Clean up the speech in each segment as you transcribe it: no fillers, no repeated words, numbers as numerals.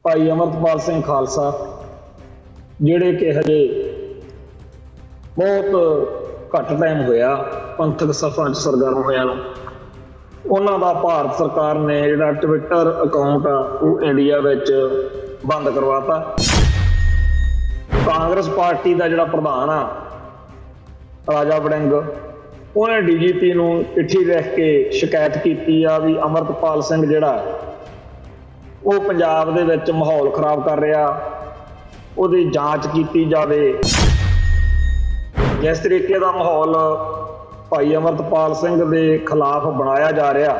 भाई अमृतपाल सिंह खालसा जिहड़े कि हजे बहुत घट टाइम होया पंथक सफा च सरगर्म होया उन्हां दा भारत सरकार ने जिहड़ा ट्विटर अकाउंट आ वो इंडिया विच बंद करवाता। कांग्रेस पार्टी का जिहड़ा प्रधान आ राजा वड़िंग उन्हें DGP नूं चिट्ठी लिख के शिकायत की आ भी अमृतपाल सिंह जिहड़ा वो पंजाब दे विच माहौल खराब कर रहा, उहदी जांच की जावे। जिस तरीके का माहौल भाई अमृतपाल सिंह के खिलाफ बनाया जा रहा,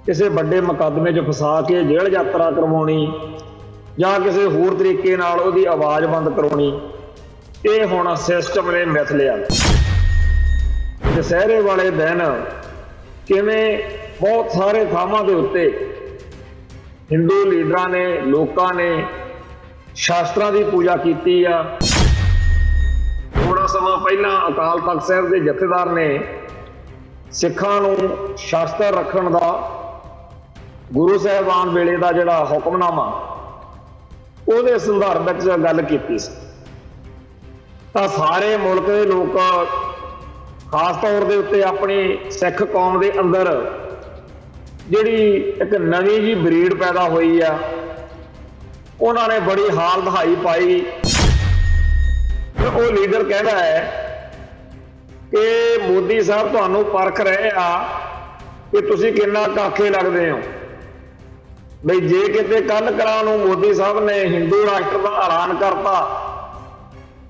किसी बड़े मुकदमे च फसा के जेल यात्रा करवाउणी जां किसी होर तरीके नाल उहदी आवाज़ बंद करवाउणी, ये हुण सिस्टम ने मिथ लिया। दशहरे वाले दिन किवें बहुत सारे थावां दे उत्ते हिंदू लीडरां ने लोकां ने शास्त्रां की पूजा की आ। थोड़ा समा पहला अकाल तख्त साहिब के जथेदार ने सिखां नूं शास्त्र रखण दा गुरु साहिबान वेले का जिहड़ा हुक्मनामा उहदे संदर्भ विच गल कीती सी, तां सारे मुल्क के लोग खास तौर के उत्ते अपनी सिख कौम के अंदर जिहड़ी एक नवीं जी ब्रीड पैदा हुई आ, उन्होंने बड़ी हाल दहाई पाई। वो लीडर कहता है कि मोदी साहब तुहानूं परख रहे आ कि तुसीं किन्ना काखे लगदे हो। बई जे किते कल कलां नूं मोदी साहब ने हिंदू राष्ट्र का ऐलान करता,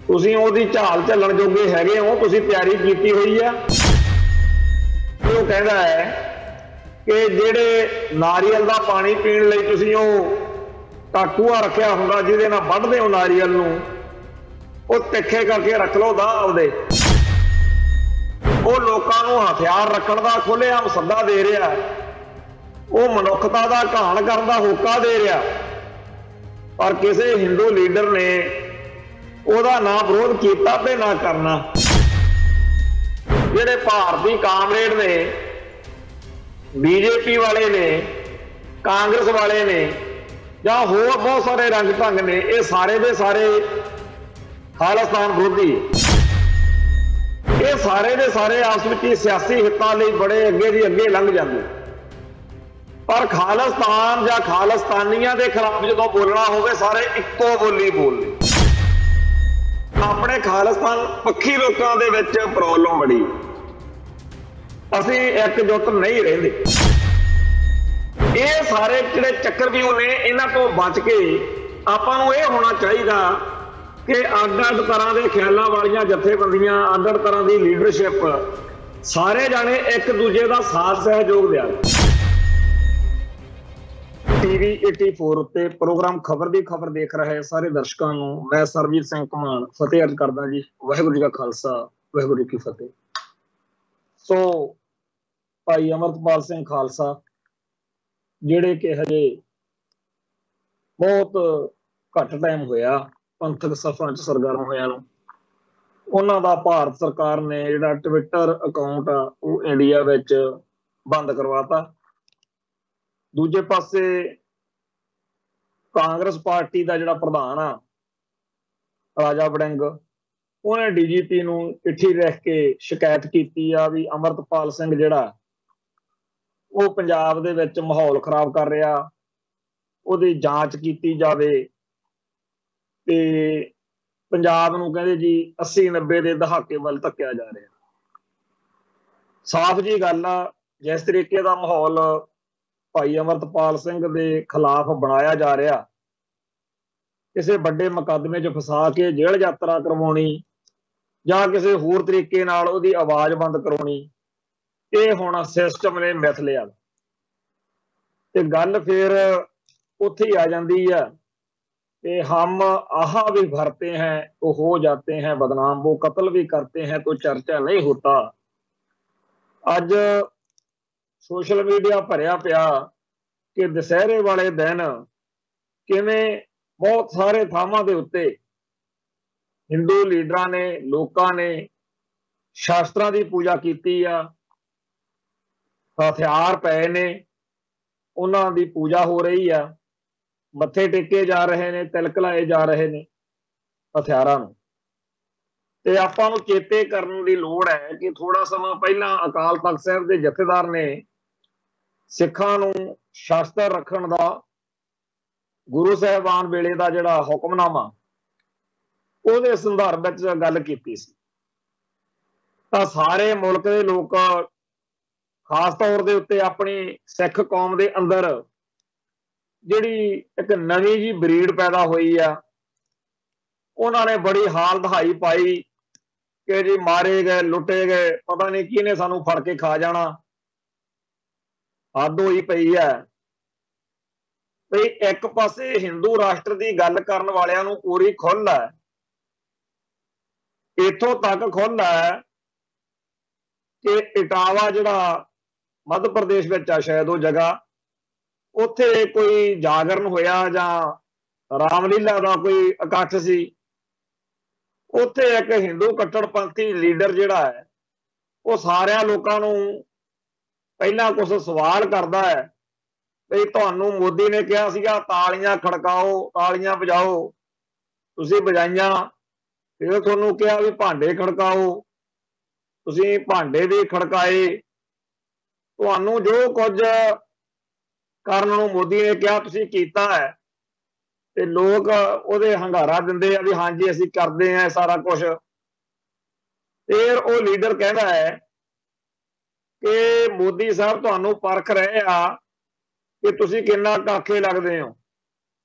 तुसीं ओहदी झाल झल्लण जोगे हैगे हो, तुसीं तैयारी कीती हुई है। वो कहता है कि जिहड़े नारियल का पानी पीण लई तुसीं ओह टाकूआ रखिया हुंदा जिहदे नाल वढदे हो नारियल नूं, ਉਹ ਤਿੱਖੇ करके रख लो दा आपदे। ਉਹ ਲੋਕਾਂ ਨੂੰ ਹਥਿਆਰ ਰੱਖਣ ਦਾ ਖੁੱਲ੍ਹੇਆਮ ਸੱਦਾ ਦੇ ਰਿਹਾ, ਉਹ ਮਨੁੱਖਤਾ ਦਾ ਘਾਣ ਕਰਨ ਦਾ ਹੋਕਾ ਦੇ ਰਿਹਾ, ਪਰ ਕਿਸੇ ਹਿੰਦੂ ਲੀਡਰ ਨੇ ਉਹਦਾ ਨਾ ਵਿਰੋਧ ਕੀਤਾ ਤੇ ਨਾ ਕਰਨਾ। ਜਿਹੜੇ ਭਾਰਤੀ ਕਾਮਰੇਡ ਨੇ, BJP वाले ने, कांग्रेस वाले ने ਜਾਂ ਹੋਰ बहुत सारे रंग ढंग ने, ये सारे दे सारे खालिस्तान विरोधी, ये सारे दे सारे आपस में सियासी हितों लिए बड़े अगे दी अगे लंघ जाते, पर खालिस्तान या खालिस्तानियों के खिलाफ जो बोलना होवे सारे इक्को बोली बोलते। अपने खालिस्तान पक्षी लोगों के विच प्रॉब्लम बड़ी, असीं एकजुट नहीं रहिंदे। ये सारे जिहड़े चक्रव्यूह ने इन्हां तो बच के आपां नूं ये होना चाहिए कि अड-अड तरह के ख्यालों वालियां जथेबंदियां, अड-अड तरह की लीडरशिप सारे जाने एक दूजे का साथ सहयोग दिया। TV 84 उत्ते प्रोग्राम खबर दी खबर देख रहे सारे दर्शकों को मैं सरबजीत सिंह घमान फतेह अर्ज करदा जी। वाहिगुरू जी का खालसा, वाहिगुरू जी की फतेह। सो भाई अमृतपाल सिंह खालसा जिहड़े कि हजे बहुत घट टाइम होया पंथक सफा च सरगर्म होया उन्हां दा भारत सरकार ने जिहड़ा ट्विटर अकाउंट आ वो इंडिया विच बंद करवाता। दूजे पासे कांग्रेस पार्टी का जिहड़ा प्रधान आ राजा वड़िंग उन्हें DGP नूं चिट्ठी लिख के शिकायत की आ भी अमृतपाल सिंह जिहड़ा वो पंजाब दे विच माहौल खराब कर रहा, उहदी जांच की जावे। ते पंजाब नूं कहंदे जी 80-90 के दहाके वल धक्किया जा रहा। साफ जी गल आ, जिस तरीके का माहौल भाई अमृतपाल सिंह के खिलाफ बनाया जा रहा, किसी बड़े मुकदमे च फसा के जेल यात्रा करवाउणी जां किसी होर तरीके नाल उहदी आवाज़ बंद करवाउणी, ये हुण सिस्टम ने मिथ लिया। ते गल फिर उत्थे ही आ जांदी है कि हम आहा भी भरते हैं तो हो जाते हैं बदनाम, वो कत्ल भी करते हैं तो चर्चा नहीं होता। अज सोशल मीडिया भरिया पिया कि दशहरे वाले दिन किवें बहुत सारे थावां दे उत्ते हिंदू लीडरां ने लोकां ने शास्त्रां की पूजा की आ, हथियार पे ने, उन्हां दी पूजा हो रही है, मत्थे टेके जा रहे ने, तिलक लाए जा रहे ने हथियारां नूं। ਤੇ ਆਪਾਂ ਨੂੰ ਚੇਤੇ ਕਰਨ ਦੀ ਲੋੜ ਹੈ ਕਿ ਥੋੜਾ ਸਮਾਂ ਪਹਿਲਾਂ ਅਕਾਲ ਤਖਤ ਸਾਹਿਬ ਦੇ ਜਥੇਦਾਰ ਨੇ ਸਿੱਖਾਂ ਨੂੰ ਸ਼ਸਤਰ ਰੱਖਣ ਦਾ, ਗੁਰੂ ਸਾਹਿਬਾਨ ਵੇਲੇ ਦਾ ਜਿਹੜਾ ਹੁਕਮਨਾਮਾ, ਉਹਦੇ ਸੰਦਰਭ ਵਿੱਚ ਗੱਲ ਕੀਤੀ ਸੀ। ਤਾਂ ਸਾਰੇ ਮੁਲਕ ਦੇ ਲੋਕ, ਖਾਸ ਤੌਰ ਦੇ ਉੱਤੇ ਆਪਣੀ ਸਿੱਖ ਕੌਮ ਦੇ ਅੰਦਰ ਜਿਹੜੀ ਇੱਕ ਨਵੀਂ ਜੀ ਬਰੀਡ ਪੈਦਾ ਹੋਈ ਆ, ਉਹਨਾਂ ਨੇ ਬੜੀ ਹਾਲ ਦਹਾਈ ਪਾਈ ਕਿ ਜੀ ਮਾਰੇ ਗਏ, ਲੁੱਟੇ ਗਏ, ਪਤਾ ਨਹੀਂ ਕਿਹਨੇ ਸਾਨੂੰ ਫੜ ਕੇ ਖਾ ਜਾਣਾ। ਹੱਦ ਹੋਈ ਪਈ ਹੈ ਵੀ ਇੱਕ ਪਾਸੇ ਹਿੰਦੂ ਰਾਸ਼ਟਰ ਦੀ ਗੱਲ ਕਰਨ ਵਾਲਿਆਂ ਨੂੰ ਪੂਰੀ ਖੁੱਲ੍ਹ ਹੈ, ਇੱਥੋਂ ਤੱਕ ਖੁੱਲ੍ਹ ਹੈ ਕਿ ਇਟਾਵਾ ਜਿਹੜਾ ਮੱਧ ਪ੍ਰਦੇਸ਼ ਵਿੱਚ ਆ ਸ਼ਾਇਦ ਉਹ ਜਗ੍ਹਾ, ਉੱਥੇ ਕੋਈ ਜਾਗਰਣ ਹੋਇਆ ਜਾਂ ਰਾਮਲੀਲਾ ਦਾ ਕੋਈ ਇਕੱਠ ਸੀ, ਉੱਥੇ ਇੱਕ ਹਿੰਦੂ ਕੱਟੜਪੰਥੀ ਲੀਡਰ ਜਿਹੜਾ ਹੈ ਉਹ ਸਾਰਿਆਂ ਲੋਕਾਂ ਨੂੰ ਪਹਿਲਾਂ ਕੁਝ ਸਵਾਲ ਕਰਦਾ ਹੈ ਵੀ ਤੁਹਾਨੂੰ ਮੋਦੀ ਨੇ ਕਿਹਾ ਸੀਗਾ ਤਾਲੀਆਂ ਖੜਕਾਓ, ਤਾਲੀਆਂ ਵਜਾਓ, ਤੁਸੀਂ ਵਜਾਈਆਂ। ਫਿਰ ਤੁਹਾਨੂੰ ਕਿਹਾ ਵੀ ਭਾਂਡੇ ਖੜਕਾਓ, ਤੁਸੀਂ ਭਾਂਡੇ ਵੀ ਖੜਕਾਏ। ਤੁਹਾਨੂੰ ਜੋ ਕੁਝ ਕਰਨ ਨੂੰ ਮੋਦੀ ਨੇ ਕਿਹਾ ਤੁਸੀਂ ਕੀਤਾ ਹੈ, ਤੇ ਲੋਕ ਉਹਦੇ ਹੰਗਾਰਾ ਦਿੰਦੇ ਆ ਵੀ ਹਾਂਜੀ ਅਸੀਂ ਕਰਦੇ ਆ ਸਾਰਾ ਕੁਝ। ਫਿਰ ਉਹ ਲੀਡਰ ਕਹਿੰਦਾ ਹੈ ਕਿ ਮੋਦੀ ਸਾਹਿਬ ਤੁਹਾਨੂੰ ਪਰਖ ਰਹੇ ਆ ਕਿ ਤੁਸੀਂ ਕਿੰਨਾ ਕਾਖੇ ਲੱਗਦੇ ਹੋ।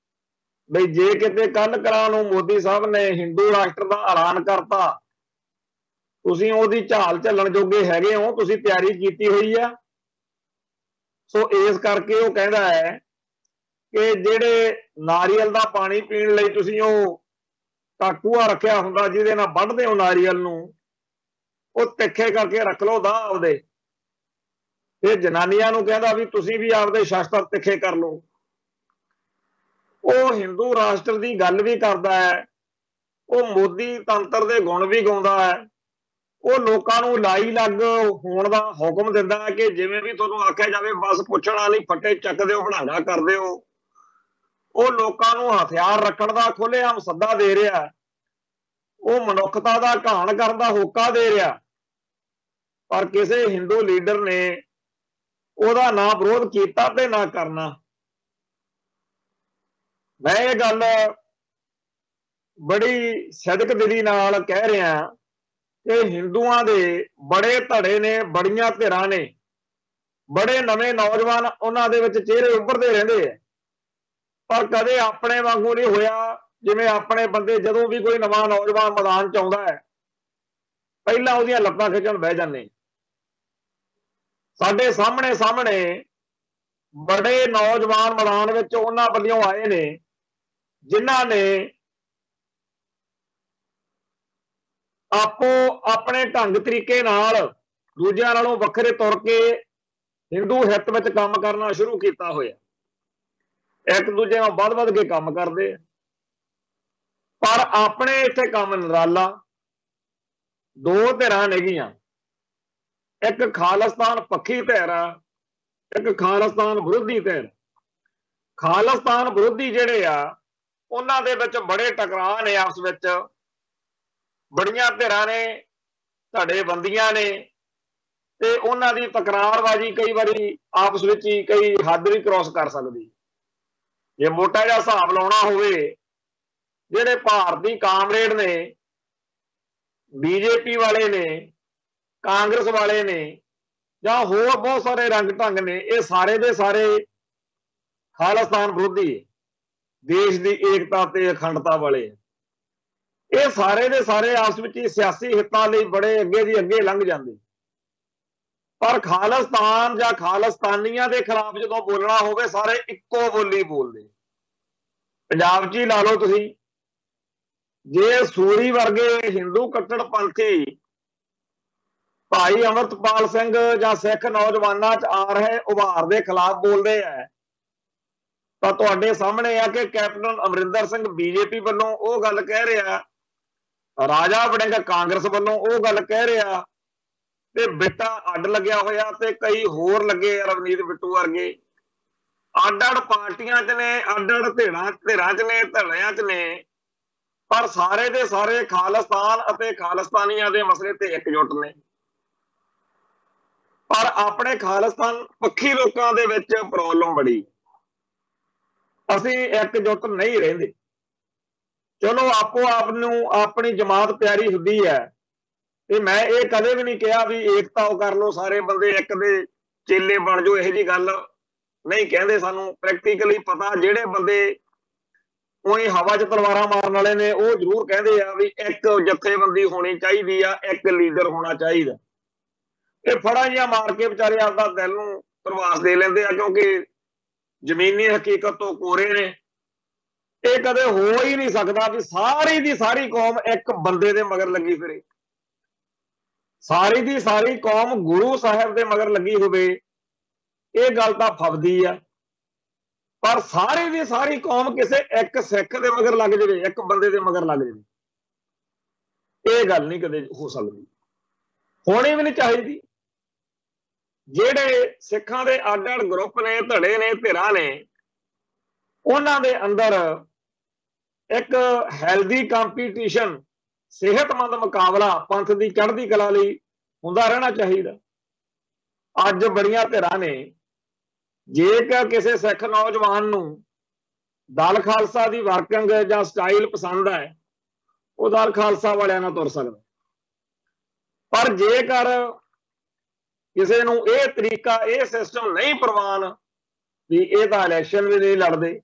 ਬਈ ਜੇ ਕਿਤੇ ਕੱਲ ਕਰਾਂ ਨੂੰ ਮੋਦੀ ਸਾਹਿਬ ਨੇ ਹਿੰਦੂ ਰਾਸ਼ਟਰ ਦਾ ਐਲਾਨ ਕਰਤਾ, ਤੁਸੀਂ ਉਹਦੀ ਝਾਲ ਝੱਲਣ ਜੋਗੇ ਹੈਗੇ ਹੋ, ਤੁਸੀਂ ਤਿਆਰੀ ਕੀਤੀ ਹੋਈ ਆ। ਸੋ ਇਸ ਕਰਕੇ ਉਹ ਕਹਿੰਦਾ ਹੈ ਕਿ ਜਿਹੜੇ ਨਾਰੀਅਲ ਦਾ ਪਾਣੀ ਪੀਣ ਲਈ ਤੁਸੀਂ ਉਹ ਟਾਕੂਆ ਰੱਖਿਆ ਹੁੰਦਾ ਜਿਹਦੇ ਨਾਲ ਵੱਢਦੇ ਹੋ ਨਾਰੀਅਲ ਨੂੰ, ਉਹ ਤਿੱਖੇ ਕਰਕੇ ਰੱਖ ਲਓ ਦਾ ਆਪਦੇ। ਫਿਰ ਜਨਾਨੀਆਂ ਨੂੰ ਕਹਿੰਦਾ ਵੀ ਤੁਸੀਂ ਵੀ ਆਪਦੇ ਸ਼ਸਤਰ ਤਿੱਖੇ ਕਰ ਲਓ। ਉਹ ਹਿੰਦੂ ਰਾਸ਼ਟਰ ਦੀ ਗੱਲ ਵੀ ਕਰਦਾ ਹੈ, ਉਹ ਮੋਦੀ ਤੰਤਰ ਦੇ ਗੁਣ ਵੀ ਗਾਉਂਦਾ ਹੈ, ਉਹ ਲੋਕਾਂ ਨੂੰ ਲਾਈ ਲੱਗ ਹੋਣ ਦਾ ਹੁਕਮ ਦਿੰਦਾ ਹੈ ਕਿ ਜਿਵੇਂ ਵੀ ਤੁਹਾਨੂੰ ਆਖਿਆ ਜਾਵੇ ਬਸ ਪੁੱਛਣਾ ਨਹੀਂ, ਫੱਟੇ ਚੱਕਦੇ ਹੋ, ਬਣਾਣਾ ਕਰਦੇ ਹੋ। ਉਹ ਲੋਕਾਂ ਨੂੰ ਹਥਿਆਰ ਰੱਖਣ ਦਾ ਖੁੱਲ੍ਹੇਆਮ ਸੱਦਾ ਦੇ ਰਿਹਾ, ਉਹ ਮਨੁੱਖਤਾ ਦਾ ਘਾਣ ਕਰਨ ਦਾ ਹੋਕਾ ਦੇ ਰਿਹਾ, ਪਰ ਕਿਸੇ ਹਿੰਦੂ ਲੀਡਰ ਨੇ ਉਹਦਾ ਨਾ ਵਿਰੋਧ ਕੀਤਾ ਤੇ ਨਾ ਕਰਨਾ। ਮੈਂ ਇਹ ਗੱਲ ਬੜੀ ਸਿਦਕ ਦਿਲੀ ਨਾਲ ਕਹਿ ਰਿਹਾ ਕਿ ਹਿੰਦੂਆਂ ਦੇ ਬੜੇ ਧੜੇ ਨੇ, ਬੜੀਆਂ ਧਿਰਾਂ ਨੇ, ਬੜੇ ਨਵੇਂ ਨੌਜਵਾਨ ਉਹਨਾਂ ਦੇ ਵਿੱਚ ਚਿਹਰੇ ਉੱਭਰਦੇ ਰਹਿੰਦੇ ਆ, ਪਰ ਕਦੇ ਆਪਣੇ ਵਾਂਗੂ ਨਹੀਂ ਹੋਇਆ ਜਿਵੇਂ ਆਪਣੇ ਬੰਦੇ ਜਦੋਂ ਵੀ ਕੋਈ ਨਵਾਂ ਨੌਜਵਾਨ ਮੈਦਾਨ 'ਚ ਆਉਂਦਾ ਹੈ ਪਹਿਲਾਂ ਉਹਦੀਆਂ ਲੱਤਾਂ ਖਿੱਚਣ ਬਹਿ ਜਾਂਦੇ। ਸਾਡੇ ਸਾਹਮਣੇ ਬੜੇ ਨੌਜਵਾਨ ਮੈਦਾਨ ਵਿੱਚ ਉਹਨਾਂ ਵੱਲੋਂ ਆਏ ਨੇ ਜਿਨ੍ਹਾਂ ਨੇ ਆਪੋ ਆਪਣੇ ਢੰਗ ਤਰੀਕੇ ਨਾਲ ਦੂਜਿਆਂ ਨਾਲੋਂ ਵੱਖਰੇ ਤੁਰ ਕੇ ਹਿੰਦੂ ਹਿੱਤ ਵਿੱਚ ਕੰਮ ਕਰਨਾ ਸ਼ੁਰੂ ਕੀਤਾ ਹੋਇਆ। ਇੱਕ ਦੂਜੇ ਨਾਲ ਵੱਧ ਕੇ ਕੰਮ ਕਰਦੇ, ਪਰ ਆਪਣੇ ਇੱਥੇ ਕੰਮ ਨਿਰਾਲਾ। ਦੋ ਧਿਰਾਂ ਨੇਗੀਆਂ, ਇੱਕ ਖਾਲਿਸਤਾਨ ਪੱਖੀ ਧਿਰ ਆ, ਇੱਕ ਖਾਲਿਸਤਾਨ ਵਿਰੋਧੀ ਧਿਰ। ਖਾਲਿਸਤਾਨ ਵਿਰੋਧੀ ਜਿਹੜੇ ਆ ਉਹਨਾਂ ਦੇ ਵਿੱਚ ਬੜੇ ਟਕਰਾਅ ਨੇ ਆਪਸ ਵਿੱਚ, ਬੜੀਆਂ ਧਿਰਾਂ ਨੇ, ਧੜੇਬੰਦੀਆਂ ਨੇ, ਤੇ ਉਹਨਾਂ ਦੀ ਤਕਰਾਰਬਾਜ਼ੀ ਕਈ ਵਾਰੀ ਆਪਸ ਵਿੱਚ ਹੀ ਕਈ ਹੱਦ ਵੀ ਕ੍ਰੋਸ ਕਰ ਸਕਦੀ। ਜੇ ਮੋਟਾ ਜਿਹਾ ਹਿਸਾਬ ਲਾਉਣਾ ਹੋਵੇ, ਜਿਹੜੇ ਭਾਰਤੀ ਕਾਮਰੇਡ ਨੇ, ਬੀਜੇਪੀ ਵਾਲੇ ਨੇ, ਕਾਂਗਰਸ ਵਾਲੇ ਨੇ, ਜਾਂ ਹੋਰ ਬਹੁਤ ਸਾਰੇ ਰੰਗ ਢੰਗ ਨੇ, ਇਹ ਸਾਰੇ ਦੇ ਸਾਰੇ ਖਾਲਿਸਤਾਨ ਵਿਰੋਧੀ, ਦੇਸ਼ ਦੀ ਏਕਤਾ ਤੇ ਅਖੰਡਤਾ ਵਾਲੇ। ਇਹ ਸਾਰੇ ਦੇ ਸਾਰੇ ਆਪਸ ਵਿੱਚ ਹੀ ਸਿਆਸੀ ਹਿੱਤਾਂ ਲਈ ਬੜੇ ਅੱਗੇ ਦੀ ਅੱਗੇ ਲੰਘ ਜਾਂਦੇ, ਪਰ ਖਾਲਿਸਤਾਨ ਜਾਂ ਖਾਲਿਸਤਾਨੀਆਂ ਦੇ ਖਿਲਾਫ ਜਦੋਂ ਬੋਲਣਾ ਹੋਵੇ ਸਾਰੇ ਇੱਕੋ ਬੋਲੀ ਬੋਲਦੇ। ਪੰਜਾਬ 'ਚ ਹੀ ਲਾ ਲਓ ਤੁਸੀਂ, ਜੇ ਸੂਰੀ ਵਰਗੇ ਹਿੰਦੂ ਕੱਟੜਪੰਥੀ ਭਾਈ ਅਮਰਤਪਾਲ ਸਿੰਘ ਜਾਂ ਸਿੱਖ ਨੌਜਵਾਨਾਂ 'ਚ ਆ ਰਹੇ ਉਭਾਰ ਦੇ ਖਿਲਾਫ ਬੋਲਦੇ ਆ, ਤਾਂ ਤੁਹਾਡੇ ਸਾਹਮਣੇ ਆ ਕਿ ਕੈਪਟਨ ਅਮਰਿੰਦਰ ਸਿੰਘ ਬੀਜੇਪੀ ਵੱਲੋਂ ਉਹ ਗੱਲ ਕਹਿ ਰਿਹਾ, ਰਾਜਾ ਵੜਿੰਗ ਕਾਂਗਰਸ ਵੱਲੋਂ ਉਹ ਗੱਲ ਕਹਿ ਰਿਹਾ, ਤੇ ਬਿੱਟਾ ਅੱਡ ਲੱਗਿਆ ਹੋਇਆ ਤੇ ਕਈ ਹੋਰ ਲੱਗੇ, ਰਵਨੀਤ ਬਿੱਟੂ ਵਰਗੇ। ਅੱਡ-ਅੱਡ ਪਾਰਟੀਆਂ 'ਚ ਨੇ, ਅੱਡ-ਅੱਡ ਧਿਰਾਂ 'ਚ ਨੇ, ਧੜਿਆਂ 'ਚ ਨੇ, ਪਰ ਸਾਰੇ ਦੇ ਸਾਰੇ ਖਾਲਿਸਤਾਨ ਅਤੇ ਖਾਲਿਸਤਾਨੀਆਂ ਦੇ ਮਸਲੇ ਤੇ ਇਕਜੁੱਟ ਨੇ। ਪਰ ਆਪਣੇ ਖਾਲਿਸਤਾਨ ਪੱਖੀ ਲੋਕਾਂ ਦੇ ਵਿੱਚ ਪ੍ਰੋਬਲਮ ਬੜੀ, ਅਸੀਂ ਇਕਜੁੱਟ ਨਹੀਂ ਰਹਿੰਦੇ। ਚਲੋ ਆਪੋ ਆਪ ਨੂੰ ਆਪਣੀ ਜਮਾਤ ਪਿਆਰੀ ਹੁੰਦੀ ਹੈ, ਤੇ ਮੈਂ ਇਹ ਕਦੇ ਵੀ ਨਹੀਂ ਕਿਹਾ ਵੀ ਏਕਤਾ ਉਹ ਕਰ ਲਓ, ਸਾਰੇ ਬੰਦੇ ਇੱਕ ਦੇ ਚੇਲੇ ਬਣ ਜਾਓ, ਇਹੋ ਜਿਹੀ ਗੱਲ ਨਹੀਂ ਕਹਿੰਦੇ। ਸਾਨੂੰ ਪ੍ਰੈਕਟੀਕਲੀ ਪਤਾ, ਜਿਹੜੇ ਬੰਦੇ ਉਹੀ ਹਵਾ 'ਚ ਤਲਵਾਰਾਂ ਮਾਰਨ ਵਾਲੇ ਨੇ, ਉਹ ਜ਼ਰੂਰ ਕਹਿੰਦੇ ਆ ਵੀ ਇੱਕ ਜਥੇਬੰਦੀ ਹੋਣੀ ਚਾਹੀਦੀ ਆ, ਇੱਕ ਲੀਡਰ ਹੋਣਾ ਚਾਹੀਦਾ। ਇਹ ਫੜਾ ਜਿਹਾ ਮਾਰ ਕੇ ਵਿਚਾਰੇ ਆਪਦਾ ਦਿਲ ਨੂੰ ਪ੍ਰਵਾਸ ਦੇ ਲੈਂਦੇ ਆ, ਕਿਉਂਕਿ ਜ਼ਮੀਨੀ ਹਕੀਕਤ ਤੋਂ ਕੋਰੇ ਨੇ। ਇਹ ਕਦੇ ਹੋ ਹੀ ਨਹੀਂ ਸਕਦਾ ਵੀ ਸਾਰੀ ਦੀ ਸਾਰੀ ਕੌਮ ਇੱਕ ਬੰਦੇ ਦੇ ਮਗਰ ਲੱਗੀ ਫਿਰੇ, ਸਾਰੀ ਦੀ ਸਾਰੀ ਕੌਮ ਗੁਰੂ ਸਾਹਿਬ ਦੇ ਮਗਰ ਲੱਗੀ ਹੋਵੇ। ਇਹ ਗੱਲ ਤਾਂ ਫਬਦੀ ਆ, ਪਰ ਸਾਰੀ ਦੀ ਸਾਰੀ ਕੌਮ ਕਿਸੇ ਇੱਕ ਸਿੱਖ ਦੇ ਮਗਰ ਲੱਗ ਜਾਵੇ, ਇੱਕ ਬੰਦੇ ਦੇ ਮਗਰ ਲੱਗ ਜਾਵੇ, ਇਹ ਗੱਲ ਨਹੀਂ ਕਦੇ ਹੋ ਸਕਦੀ, ਹੋਣੀ ਵੀ ਨਹੀਂ ਚਾਹੀਦੀ। ਜਿਹੜੇ ਸਿੱਖਾਂ ਦੇ ਅੱਡ-ਅੱਡ ਗਰੁੱਪ ਨੇ, ਧੜੇ ਨੇ, ਧਿਰਾਂ ਨੇ, ਉਹਨਾਂ ਦੇ ਅੰਦਰ ਇੱਕ ਹੈਲਦੀ ਕੰਪੀਟੀਸ਼ਨ, ਸਿਹਤਮੰਦ ਮੁਕਾਬਲਾ ਪੰਥ ਦੀ ਚੜ੍ਹਦੀ ਕਲਾ ਲਈ ਹੁੰਦਾ ਰਹਿਣਾ ਚਾਹੀਦਾ। ਅੱਜ ਬੜੀਆਂ ਧਿਰਾਂ ਨੇ, ਜੇਕਰ ਕਿਸੇ ਸਿੱਖ ਨੌਜਵਾਨ ਨੂੰ ਦਲ ਖਾਲਸਾ ਦੀ ਵਰਕਿੰਗ ਜਾਂ ਸਟਾਈਲ ਪਸੰਦ ਹੈ, ਉਹ ਦਲ ਖਾਲਸਾ ਵਾਲਿਆਂ ਨਾਲ ਤੁਰ ਸਕਦਾ। ਪਰ ਜੇਕਰ ਕਿਸੇ ਨੂੰ ਇਹ ਤਰੀਕਾ, ਇਹ ਸਿਸਟਮ ਨਹੀਂ ਪ੍ਰਵਾਨ ਵੀ ਇਹ ਤਾਂ ਇਲੈਕਸ਼ਨ ਵੀ ਨਹੀਂ ਲੜਦੇ,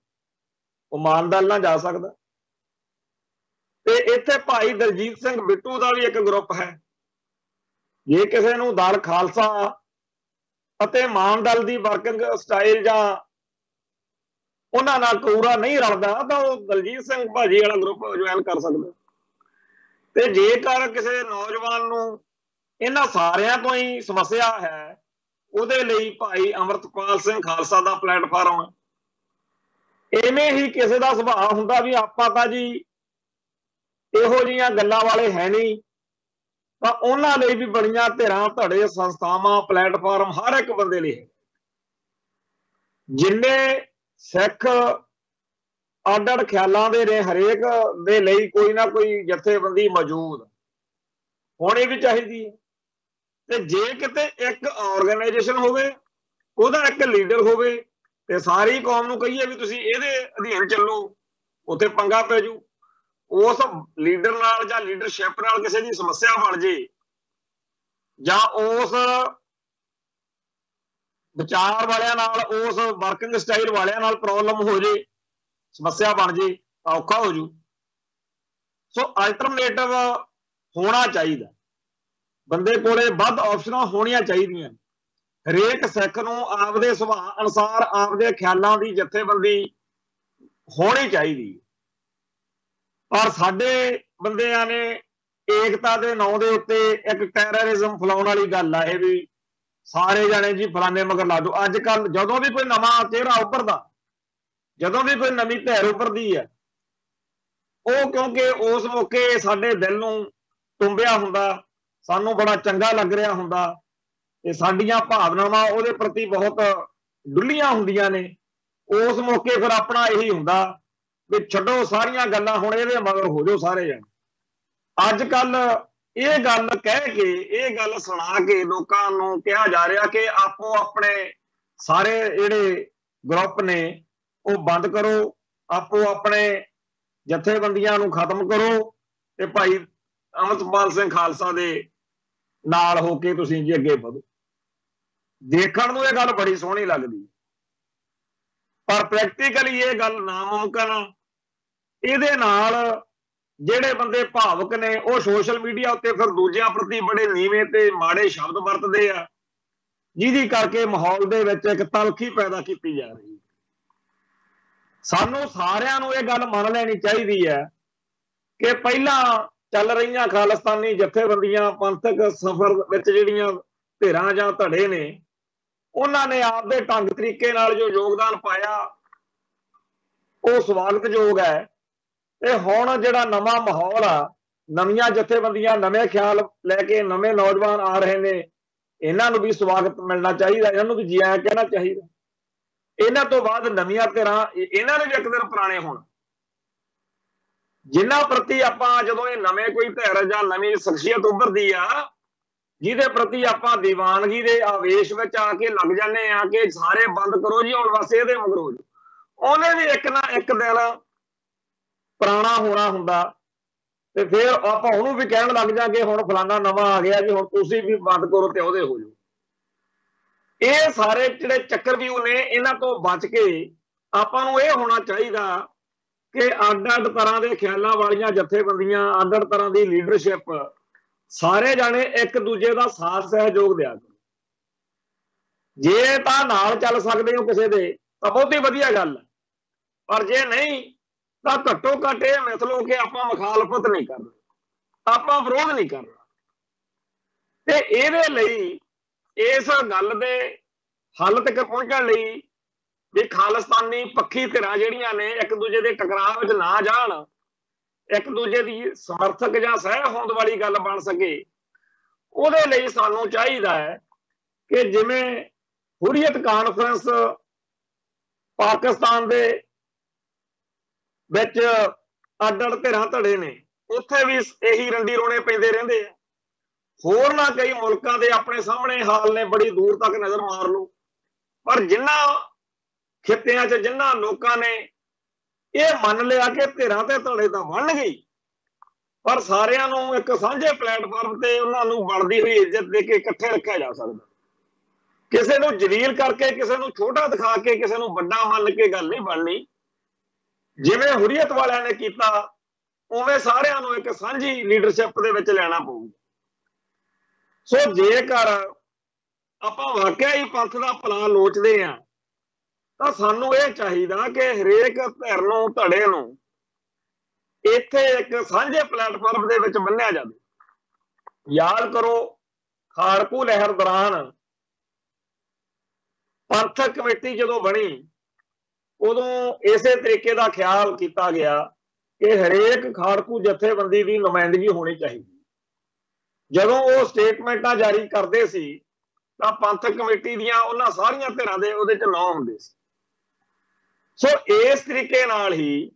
ਉਹ ਮਾਨ ਦਲ ਨਾਲ ਜਾ ਸਕਦਾ। ਤੇ ਇੱਥੇ ਭਾਈ ਦਲਜੀਤ ਸਿੰਘ ਬਿੱਟੂ ਦਾ ਵੀ ਇੱਕ ਗਰੁੱਪ ਹੈ। ਜੇ ਕਿਸੇ ਨੂੰ ਦਲ ਖਾਲਸਾ ਅਤੇ ਮਾਨ ਦਲ ਦੀ ਵਰਕਿੰਗ ਸਟਾਈਲ ਜਾਂ ਉਹਨਾਂ ਨਾਲ ਪੂਰਾ ਨਹੀਂ ਰਲਦਾ, ਤਾਂ ਉਹ ਦਲਜੀਤ ਸਿੰਘ ਭਾਜੀ ਵਾਲਾ ਗਰੁੱਪ ਜੁਆਇਨ ਕਰ ਸਕਦਾ। ਤੇ ਜੇਕਰ ਕਿਸੇ ਨੌਜਵਾਨ ਨੂੰ ਇਹਨਾਂ ਸਾਰਿਆਂ ਤੋਂ ਹੀ ਸਮੱਸਿਆ ਹੈ, ਉਹਦੇ ਲਈ ਭਾਈ ਅਮਰਤਪਾਲ ਸਿੰਘ ਖਾਲਸਾ ਦਾ ਪਲੇਟਫਾਰਮ ਹੈ। ਇਵੇਂ ਹੀ ਕਿਸੇ ਦਾ ਸੁਭਾਅ ਹੁੰਦਾ ਵੀ ਆਪਾਂ ਤਾਂ ਜੀ ਇਹੋ ਜਿਹੀਆਂ ਗੱਲਾਂ ਵਾਲੇ ਹੈ ਨਹੀਂ, ਤਾਂ ਉਹਨਾਂ ਲਈ ਵੀ ਬੜੀਆਂ ਧਿਰਾਂ, ਧੜੇ, ਸੰਸਥਾਵਾਂ, ਪਲੇਟਫਾਰਮ ਹਰ ਇੱਕ ਬੰਦੇ ਲਈ ਹੈ। ਜਿੰਨੇ ਸਿੱਖ ਅੱਡ-ਅੱਡ ਖਿਆਲਾਂ ਦੇ ਨੇ, ਹਰੇਕ ਦੇ ਲਈ ਕੋਈ ਨਾ ਕੋਈ ਜਥੇਬੰਦੀ ਮੌਜੂਦ ਹੋਣੀ ਵੀ ਚਾਹੀਦੀ ਹੈ। ਤੇ ਜੇ ਕਿਤੇ ਇੱਕ ਆਰਗੇਨਾਈਜੇਸ਼ਨ ਹੋਵੇ, ਉਹਦਾ ਇੱਕ ਲੀਡਰ ਹੋਵੇ, ਤੇ ਸਾਰੀ ਕੌਮ ਨੂੰ ਕਹੀਏ ਵੀ ਤੁਸੀਂ ਇਹਦੇ ਅਧੀਨ ਚੱਲੋ, ਉੱਥੇ ਪੰਗਾ ਪੈ ਜੂ। ਉਸ ਲੀਡਰ ਨਾਲ ਜਾਂ ਲੀਡਰਸ਼ਿਪ ਨਾਲ ਕਿਸੇ ਦੀ ਸਮੱਸਿਆ ਬਣ ਜੇ, ਜਾਂ ਉਸ ਵਿਚਾਰ ਵਾਲਿਆਂ ਨਾਲ, ਉਸ ਵਰਕਿੰਗ ਸਟਾਈਲ ਵਾਲਿਆਂ ਨਾਲ ਪ੍ਰੋਬਲਮ ਹੋ ਜੇ, ਸਮੱਸਿਆ ਬਣ ਜੇ, ਤਾਂ ਔਖਾ ਹੋ ਜੂ। ਸੋ ਅਲਟਰਨੇਟਿਵ ਹੋਣਾ ਚਾਹੀਦਾ, ਬੰਦੇ ਕੋਲੇ ਵੱਧ ਆਪਸ਼ਨਾਂ ਹੋਣੀਆਂ ਚਾਹੀਦੀਆਂ। ਹਰੇਕ ਸਿੱਖ ਨੂੰ ਆਪਦੇ ਸੁਭਾਅ ਅਨੁਸਾਰ ਆਪਦੇ ਖਿਆਲਾਂ ਦੀ ਜਥੇਬੰਦੀ ਹੋਣੀ ਚਾਹੀਦੀ। ਪਰ ਸਾਡੇ ਬੰਦਿਆਂ ਨੇ ਏਕਤਾ ਦੇ ਨਾਂ ਦੇ ਉੱਤੇ ਇੱਕ ਟੈਰਰਿਜ਼ਮ ਫੈਲਾਉਣ ਵਾਲੀ ਗੱਲ ਆ ਇਹ ਵੀ ਸਾਰੇ ਜਾਣੇ ਜੀ ਫਲਾਣੇ ਮਗਰ ਲਾ ਦਿਓ। ਅੱਜ ਕੱਲ ਜਦੋਂ ਵੀ ਕੋਈ ਨਵਾਂ ਚਿਹਰਾ ਉੱਭਰਦਾ, ਜਦੋਂ ਵੀ ਕੋਈ ਨਵੀਂ ਧਿਰ ਉੱਭਰਦੀ ਹੈ, ਉਹ ਕਿਉਂਕਿ ਉਸ ਮੌਕੇ ਸਾਡੇ ਦਿਲ ਨੂੰ ਟੁੰਬਿਆ ਹੁੰਦਾ, ਸਾਨੂੰ ਬੜਾ ਚੰਗਾ ਲੱਗ ਰਿਹਾ ਹੁੰਦਾ, ਤੇ ਸਾਡੀਆਂ ਭਾਵਨਾਵਾਂ ਉਹਦੇ ਪ੍ਰਤੀ ਬਹੁਤ ਡੁੱਲੀਆਂ ਹੁੰਦੀਆਂ ਨੇ। ਉਸ ਮੌਕੇ ਫਿਰ ਆਪਣਾ ਇਹੀ ਹੁੰਦਾ ਵੀ ਛੱਡੋ ਸਾਰੀਆਂ ਗੱਲਾਂ, ਹੁਣ ਇਹਦੇ ਮਗਰ ਹੋ ਜਾਓ ਸਾਰੇ ਜਣੇ। ਅੱਜ ਕੱਲ ਇਹ ਗੱਲ ਕਹਿ ਕੇ, ਇਹ ਗੱਲ ਸੁਣਾ ਕੇ ਲੋਕਾਂ ਨੂੰ ਕਿਹਾ ਜਾ ਰਿਹਾ ਕਿ ਆਪੋ ਆਪਣੇ ਸਾਰੇ ਜਿਹੜੇ ਗਰੁੱਪ ਨੇ ਉਹ ਬੰਦ ਕਰੋ, ਆਪੋ ਆਪਣੇ ਜਥੇਬੰਦੀਆਂ ਨੂੰ ਖਤਮ ਕਰੋ, ਤੇ ਭਾਈ ਅਮਰਤਪਾਲ ਸਿੰਘ ਖਾਲਸਾ ਦੇ ਨਾਲ ਹੋ ਕੇ ਤੁਸੀਂ ਜੀ ਅੱਗੇ ਵਧੋ। ਦੇਖਣ ਨੂੰ ਇਹ ਗੱਲ ਬੜੀ ਸੋਹਣੀ ਲੱਗਦੀ, ਪਰ ਪ੍ਰੈਕਟੀਕਲੀ ਇਹ ਗੱਲ ਨਾਮੁਮਕਿਨ ਆ। ਇਹਦੇ ਨਾਲ ਜਿਹੜੇ ਬੰਦੇ ਭਾਵੁਕ ਨੇ, ਉਹ ਸੋਸ਼ਲ ਮੀਡੀਆ ਉੱਤੇ ਫਿਰ ਦੂਜਿਆਂ ਪ੍ਰਤੀ ਬੜੇ ਨੀਵੇਂ ਤੇ ਮਾੜੇ ਸ਼ਬਦ ਵਰਤਦੇ ਆ, ਜਿਹਦੀ ਕਰਕੇ ਮਾਹੌਲ ਦੇ ਵਿੱਚ ਇੱਕ ਤਲਖੀ ਪੈਦਾ ਕੀਤੀ ਜਾ ਰਹੀ। ਸਾਨੂੰ ਸਾਰਿਆਂ ਨੂੰ ਇਹ ਗੱਲ ਮੰਨ ਲੈਣੀ ਚਾਹੀਦੀ ਹੈ ਕਿ ਪਹਿਲਾਂ ਚੱਲ ਰਹੀਆਂ ਖਾਲਿਸਤਾਨੀ ਜਥੇਬੰਦੀਆਂ, ਪੰਥਕ ਸਫ਼ਰ ਵਿੱਚ ਜਿਹੜੀਆਂ ਧਿਰਾਂ ਜਾਂ ਧੜੇ ਨੇ, ਉਹਨਾਂ ਨੇ ਆਪਦੇ ਢੰਗ ਤਰੀਕੇ ਨਾਲ ਜੋ ਯੋਗਦਾਨ ਪਾਇਆ ਉਹ ਸਵਾਗਤਯੋਗ ਹੈ। ਤੇ ਹੁਣ ਜਿਹੜਾ ਨਵਾਂ ਮਾਹੌਲ ਆ, ਨਵੀਆਂ ਜਥੇਬੰਦੀਆਂ, ਨਵੇਂ ਖਿਆਲ ਲੈ ਕੇ ਨਵੇਂ ਨੌਜਵਾਨ ਆ ਰਹੇ ਨੇ, ਇਹਨਾਂ ਨੂੰ ਵੀ ਸਵਾਗਤ ਮਿਲਣਾ ਚਾਹੀਦਾ, ਇਹਨਾਂ ਨੂੰ ਵੀ ਜੀ ਆਇਆਂ ਕਹਿਣਾ ਚਾਹੀਦਾ। ਇਹਨਾਂ ਤੋਂ ਬਾਅਦ ਨਵੀਆਂ ਧਿਰਾਂ ਇਹਨਾਂ ਨੇ ਵੀ ਇੱਕ ਦਿਨ ਪੁਰਾਣੇ ਹੋਣ, ਜਿਨ੍ਹਾਂ ਪ੍ਰਤੀ ਆਪਾਂ ਜਦੋਂ ਇਹ ਨਵੇਂ ਕੋਈ ਧਿਰ ਜਾਂ ਨਵੀਂ ਸ਼ਖਸੀਅਤ ਉੱਭਰਦੀ ਆ ਜਿਹਦੇ ਪ੍ਰਤੀ ਆਪਾਂ ਦੀਵਾਨਗੀ ਦੇ ਆਵੇਸ਼ ਵਿੱਚ ਆ ਕੇ ਲੱਗ ਜਾਂਦੇ ਆ ਕਿ ਸਾਰੇ ਬੰਦ ਕਰੋ ਜੀ ਹੁਣ ਬਸ ਇਹਦੇ ਮਗਰੋਂ ਜੀ, ਉਹਨੇ ਵੀ ਇੱਕ ਨਾ ਇੱਕ ਦਿਨ ਪੁਰਾਣਾ ਹੋਣਾ ਹੁੰਦਾ ਤੇ ਫਿਰ ਆਪਾਂ ਉਹਨੂੰ ਵੀ ਕਹਿਣ ਲੱਗ ਜਾਂਗੇ ਹੁਣ ਫਲਾਨਾ ਨਵਾਂ ਆ ਗਿਆ ਜੀ ਹੁਣ ਤੁਸੀਂ ਵੀ ਬੰਦ ਕਰੋ ਤੇ ਉਹਦੇ ਹੋ ਜਾਓ। ਇਹ ਸਾਰੇ ਜਿਹੜੇ ਚੱਕਰਵਿਊਹ ਨੇ ਇਹਨਾਂ ਤੋਂ ਬਚ ਕੇ ਆਪਾਂ ਨੂੰ ਇਹ ਹੋਣਾ ਚਾਹੀਦਾ ਕਿ ਅੱਡ-ਅੱਡ ਤਰ੍ਹਾਂ ਦੇ ਖਿਆਲਾਂ ਵਾਲੀਆਂ ਜਥੇਬੰਦੀਆਂ, ਅੱਡ-ਅੱਡ ਤਰ੍ਹਾਂ ਦੀ ਲੀਡਰਸ਼ਿਪ, ਸਾਰੇ ਜਾਣੇ ਇੱਕ ਦੂਜੇ ਦਾ ਸਾਥ ਸਹਿਯੋਗ ਦਿਆ ਕਰੋ। ਜੇ ਤਾਂ ਨਾਲ ਚੱਲ ਸਕਦੇ ਹੋ ਕਿਸੇ ਦੇ ਤਾਂ ਬਹੁਤ ਹੀ ਵਧੀਆ ਗੱਲ ਹੈ, ਪਰ ਜੇ ਨਹੀਂ ਤਾਂ ਘੱਟੋ ਘੱਟ ਇਹ ਮਿਥ ਲਓ ਕਿ ਆਪਾਂ ਮੁਖਾਲਫਤ ਨਹੀਂ ਕਰਨੀ, ਆਪਾਂ ਵਿਰੋਧ ਨਹੀਂ ਕਰਨਾ। ਤੇ ਇਹਦੇ ਲਈ ਇਸ ਗੱਲ ਦੇ ਹੱਲ ਤੱਕ ਪਹੁੰਚਣ ਲਈ ਵੀ ਖਾਲਿਸਤਾਨੀ ਪੱਖੀ ਧਿਰਾਂ ਜਿਹੜੀਆਂ ਨੇ ਇੱਕ ਦੂਜੇ ਦੇ ਟਕਰਾਅ ਵਿੱਚ ਨਾ ਜਾਣ, ਇੱਕ ਦੂਜੇ ਦੀ ਸਮਰਥਕ ਜਾਂ ਸਹਿ ਹੋਂਦ ਵਾਲੀ ਗੱਲ ਬਣ ਸਕੇ, ਉਹਦੇ ਲਈ ਸਾਨੂੰ ਚਾਹੀਦਾ ਹੈ ਕਿ ਜਿਵੇਂ ਹੁਰੀਅਤ ਕਾਨਫਰੰਸ ਪਾਕਿਸਤਾਨ ਦੇ ਵਿੱਚ ਅੱਡ-ਅੱਡ ਧਿਰਾਂ ਧੜੇ ਨੇ, ਉੱਥੇ ਵੀ ਇਹੀ ਰੰਡੀ ਰੋਣੇ ਪੈਂਦੇ ਰਹਿੰਦੇ ਆ। ਹੋਰ ਨਾ ਕਈ ਮੁਲਕਾਂ ਦੇ ਆਪਣੇ ਸਾਹਮਣੇ ਹਾਲ ਨੇ, ਬੜੀ ਦੂਰ ਤੱਕ ਨਜ਼ਰ ਮਾਰ ਲਓ, ਪਰ ਜਿਨ੍ਹਾਂ ਖਿੱਤਿਆਂ 'ਚ ਜਿਨ੍ਹਾਂ ਲੋਕਾਂ ਨੇ ਇਹ ਮੰਨ ਲਿਆ ਕਿ ਧਿਰਾਂ ਤੇ ਧੜੇ ਤਾਂ ਬਣ ਗਈ, ਪਰ ਸਾਰਿਆਂ ਨੂੰ ਇੱਕ ਸਾਂਝੇ ਪਲੇਟਫਾਰਮ ਤੇ ਉਹਨਾਂ ਨੂੰ ਬਣਦੀ ਹੋਈ ਇੱਜ਼ਤ ਦੇ ਕੇ ਇਕੱਠੇ ਰੱਖਿਆ ਜਾ ਸਕਦਾ। ਕਿਸੇ ਨੂੰ ਜਲੀਲ ਕਰਕੇ, ਕਿਸੇ ਨੂੰ ਛੋਟਾ ਦਿਖਾ ਕੇ, ਕਿਸੇ ਨੂੰ ਵੱਡਾ ਮੰਨ ਕੇ ਗੱਲ ਨਹੀਂ ਬਣਨੀ। ਜਿਵੇਂ ਹੁਰੀਅਤ ਵਾਲਿਆਂ ਨੇ ਕੀਤਾ ਉਵੇਂ ਸਾਰਿਆਂ ਨੂੰ ਇੱਕ ਸਾਂਝੀ ਲੀਡਰਸ਼ਿਪ ਦੇ ਵਿੱਚ ਲੈਣਾ ਪਊਗਾ। ਸੋ ਜੇਕਰ ਆਪਾਂ ਵਾਕਿਆ ਹੀ ਪੰਥ ਦਾ ਭਲਾ ਲੋਚਦੇ ਆ ਤਾਂ ਸਾਨੂੰ ਇਹ ਚਾਹੀਦਾ ਕਿ ਹਰੇਕ ਧਿਰ ਨੂੰ, ਧੜੇ ਨੂੰ ਇੱਥੇ ਇੱਕ ਸਾਂਝੇ ਪਲੇਟਫਾਰਮ ਦੇ ਵਿੱਚ ਬੰਨਿਆ ਜਾਵੇ। ਯਾਦ ਕਰੋ ਖਾੜਕੂ ਲਹਿਰ ਦੌਰਾਨ ਪੰਥਕ ਕਮੇਟੀ ਜਦੋਂ ਬਣੀ ਉਦੋਂ ਇਸੇ ਤਰੀਕੇ ਦਾ ਖਿਆਲ ਕੀਤਾ ਗਿਆ ਕਿ ਹਰੇਕ ਖਾੜਕੂ ਜਥੇਬੰਦੀ ਦੀ ਨੁਮਾਇੰਦਗੀ ਹੋਣੀ ਚਾਹੀਦੀ। ਜਦੋਂ ਉਹ ਸਟੇਟਮੈਂਟਾਂ ਜਾਰੀ ਕਰਦੇ ਸੀ ਤਾਂ ਪੰਥਕ ਕਮੇਟੀ ਦੀਆਂ ਉਹਨਾਂ ਸਾਰੀਆਂ ਧਿਰਾਂ ਦੇ ਉਹਦੇ 'ਚ ਨਾਂ ਹੁੰਦੇ ਸੀ। ਸੋ ਇਸ ਤਰੀਕੇ ਨਾਲ ਹੀ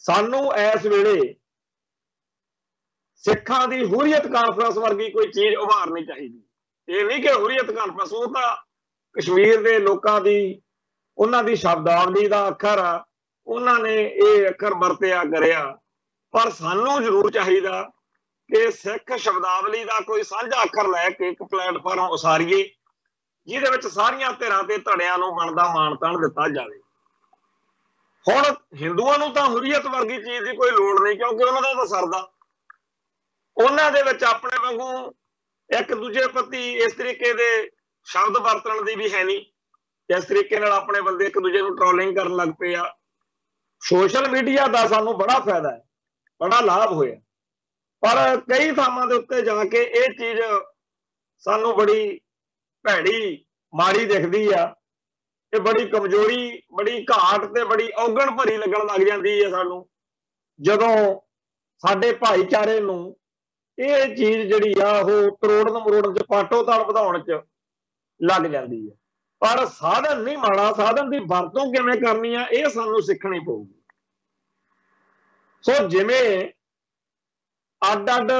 ਸਾਨੂੰ ਇਸ ਵੇਲੇ ਸਿੱਖਾਂ ਦੀ ਹੁਰੀਅਤ ਕਾਨਫਰੰਸ ਵਰਗੀ ਕੋਈ ਚੀਜ਼ ਉਭਾਰਨੀ ਚਾਹੀਦੀ। ਇਹ ਨਹੀਂ ਕਿ ਹੁਰੀਅਤ ਕਾਨਫਰੰਸ, ਉਹ ਤਾਂ ਕਸ਼ਮੀਰ ਦੇ ਲੋਕਾਂ ਦੀ, ਉਹਨਾਂ ਦੀ ਸ਼ਬਦਾਵਲੀ ਦਾ ਅੱਖਰ ਆ, ਉਹਨਾਂ ਨੇ ਇਹ ਅੱਖਰ ਵਰਤਿਆ ਕਰਿਆ, ਪਰ ਸਾਨੂੰ ਜ਼ਰੂਰ ਚਾਹੀਦਾ ਕਿ ਸਿੱਖ ਸ਼ਬਦਾਵਲੀ ਦਾ ਕੋਈ ਸਾਂਝਾ ਅੱਖਰ ਲੈ ਕੇ ਇੱਕ ਪਲੇਟਫਾਰਮ ਉਸਾਰੀਏ ਜਿਹਦੇ ਵਿੱਚ ਸਾਰੀਆਂ ਧਿਰਾਂ ਤੇ ਧੜਿਆਂ ਨੂੰ ਬਣਦਾ ਮਾਣ ਤਾਣ ਦਿੱਤਾ ਜਾਵੇ। ਹੁਣ ਹਿੰਦੂਆਂ ਨੂੰ ਤਾਂ ਹੁਰੀਅਤ ਵਰਗੀ ਚੀਜ਼ ਦੀ ਕੋਈ ਲੋੜ ਨਹੀਂ, ਕਿਉਂਕਿ ਉਹਨਾਂ ਦਾ ਤਾਂ ਸਰਦਾ, ਉਹਨਾਂ ਦੇ ਵਿੱਚ ਆਪਣੇ ਵਾਂਗੂ ਇੱਕ ਦੂਜੇ ਪ੍ਰਤੀ ਇਸ ਤਰੀਕੇ ਦੇ ਸ਼ਬਦ ਵਰਤਣ ਦੀ ਵੀ ਹੈ ਨਹੀਂ। ਇਸ ਤਰੀਕੇ ਨਾਲ ਆਪਣੇ ਬੰਦੇ ਇੱਕ ਦੂਜੇ ਨੂੰ ਟ੍ਰੋਲਿੰਗ ਕਰਨ ਲੱਗ ਪਏ ਆ। ਸੋਸ਼ਲ ਮੀਡੀਆ ਦਾ ਸਾਨੂੰ ਬੜਾ ਫਾਇਦਾ ਹੈ, ਬੜਾ ਲਾਭ ਹੋਇਆ, ਪਰ ਕਈ ਥਾਵਾਂ ਦੇ ਉੱਤੇ ਜਾ ਕੇ ਇਹ ਚੀਜ਼ ਸਾਨੂੰ ਬੜੀ ਭੈੜੀ, ਮਾੜੀ ਦਿਖਦੀ ਆ। ਇਹ ਬੜੀ ਕਮਜ਼ੋਰੀ, ਬੜੀ ਘਾਟ ਤੇ ਬੜੀ ਔਗਣ ਭਰੀ ਲੱਗਣ ਲੱਗ ਜਾਂਦੀ ਹੈ ਸਾਨੂੰ, ਜਦੋਂ ਸਾਡੇ ਭਾਈਚਾਰੇ ਨੂੰ ਇਹ ਚੀਜ਼ ਜਿਹੜੀ ਆ ਉਹ ਤਰੋੜਨ ਮਰੋੜਨ 'ਚ, ਪਾਟੋ ਤਾਲ ਵਧਾਉਣ 'ਚ ਲੱਗ ਜਾਂਦੀ ਹੈ। ਪਰ ਸਾਧਨ ਨਹੀਂ ਮਾੜਾ, ਸਾਧਨ ਦੀ ਵਰਤੋਂ ਕਿਵੇਂ ਕਰਨੀ ਆ ਇਹ ਸਾਨੂੰ ਸਿੱਖਣੀ ਪਊਗੀ। ਸੋ ਜਿਵੇਂ ਅੱਡ-ਅੱਡ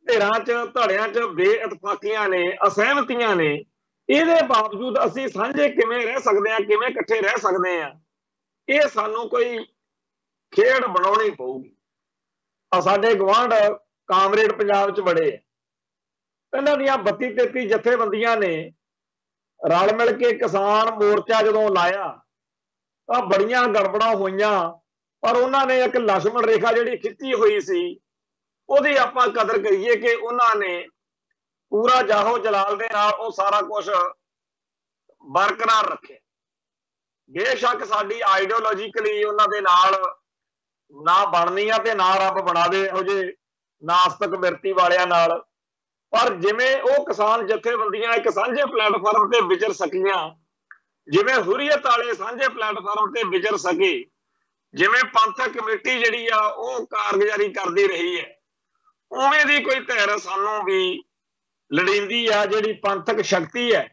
ਧਿਰਾਂ 'ਚ, ਧੜਿਆਂ 'ਚ ਬੇਇਤਫਾਕੀਆਂ ਨੇ, ਅਸਹਿਮਤੀਆਂ ਨੇ, ਇਹਦੇ ਬਾਵਜੂਦ ਅਸੀਂ ਸਾਂਝੇ ਕਿਵੇਂ ਰਹਿ ਸਕਦੇ ਹਾਂ, ਕਿਵੇਂ ਇਕੱਠੇ ਰਹਿ ਸਕਦੇ ਹਾਂ, ਇਹ ਸਾਨੂੰ ਕੋਈ ਖੇਡ ਬਣਾਉਣੀ ਪਊਗੀ। ਆ ਸਾਡੇ ਗੁਆਂਢ ਕਾਮਰੇਡ ਪੰਜਾਬ 'ਚ ਬੜੇ, ਇਹਨਾਂ ਦੀਆਂ 32-33 ਜਥੇਬੰਦੀਆਂ ਨੇ ਰਲ ਮਿਲ ਕੇ ਕਿਸਾਨ ਮੋਰਚਾ ਜਦੋਂ ਲਾਇਆ ਤਾਂ ਬੜੀਆਂ ਗੜਬੜਾਂ ਹੋਈਆਂ, ਪਰ ਉਹਨਾਂ ਨੇ ਇੱਕ ਲక్ష్మణ ਰੇਖਾ ਜਿਹੜੀ ਖਿੱਚੀ ਹੋਈ ਸੀ ਉਹਦੀ ਆਪਾਂ ਕਦਰ ਕਰੀਏ ਕਿ ਉਹਨਾਂ ਨੇ ਪੂਰਾ ਜਾਹੋ ਜਲਾਲ ਦੇ ਨਾਲ ਉਹ ਸਾਰਾ ਕੁਝ ਬਰਕਰਾਰ ਰੱਖਿਆ। ਬੇਸ਼ੱਕ ਸਾਡੀ ਆਈਡੀਓਲੋਜੀਕਲੀ ਉਹਨਾਂ ਦੇ ਨਾਲ ਨਾ ਬਣਨੀ ਆ ਤੇ ਨਾ ਰੱਬ ਬਣਾਵੇ ਇਹੋ ਜਿਹੇ ਨਾਸਤਕ ਬਿਰਤੀ ਵਾਲਿਆਂ ਨਾਲ, ਪਰ ਜਿਵੇਂ ਉਹ ਕਿਸਾਨ ਜਥੇਬੰਦੀਆਂ ਇੱਕ ਸਾਂਝੇ ਪਲੇਟਫਾਰਮ ਤੇ ਵਿਚਰ ਸਕੀਆਂ, ਜਿਵੇਂ ਹੁਰੀਅਤ ਵਾਲੇ ਸਾਂਝੇ ਪਲੇਟਫਾਰਮ ਤੇ ਵਿਚਰ ਸਕੇ, ਜਿਵੇਂ ਪੰਥਕ ਕਮੇਟੀ ਜਿਹੜੀ ਆ ਉਹ ਕਾਰਗੁਜ਼ਾਰੀ ਕਰਦੀ ਰਹੀ ਹੈ, ਉਵੇਂ ਦੀ ਕੋਈ ਧਿਰ ਸਾਨੂੰ ਵੀ ਲੋੜੀਂਦੀ ਆ ਜਿਹੜੀ ਪੰਥਕ ਸ਼ਕਤੀ ਹੈ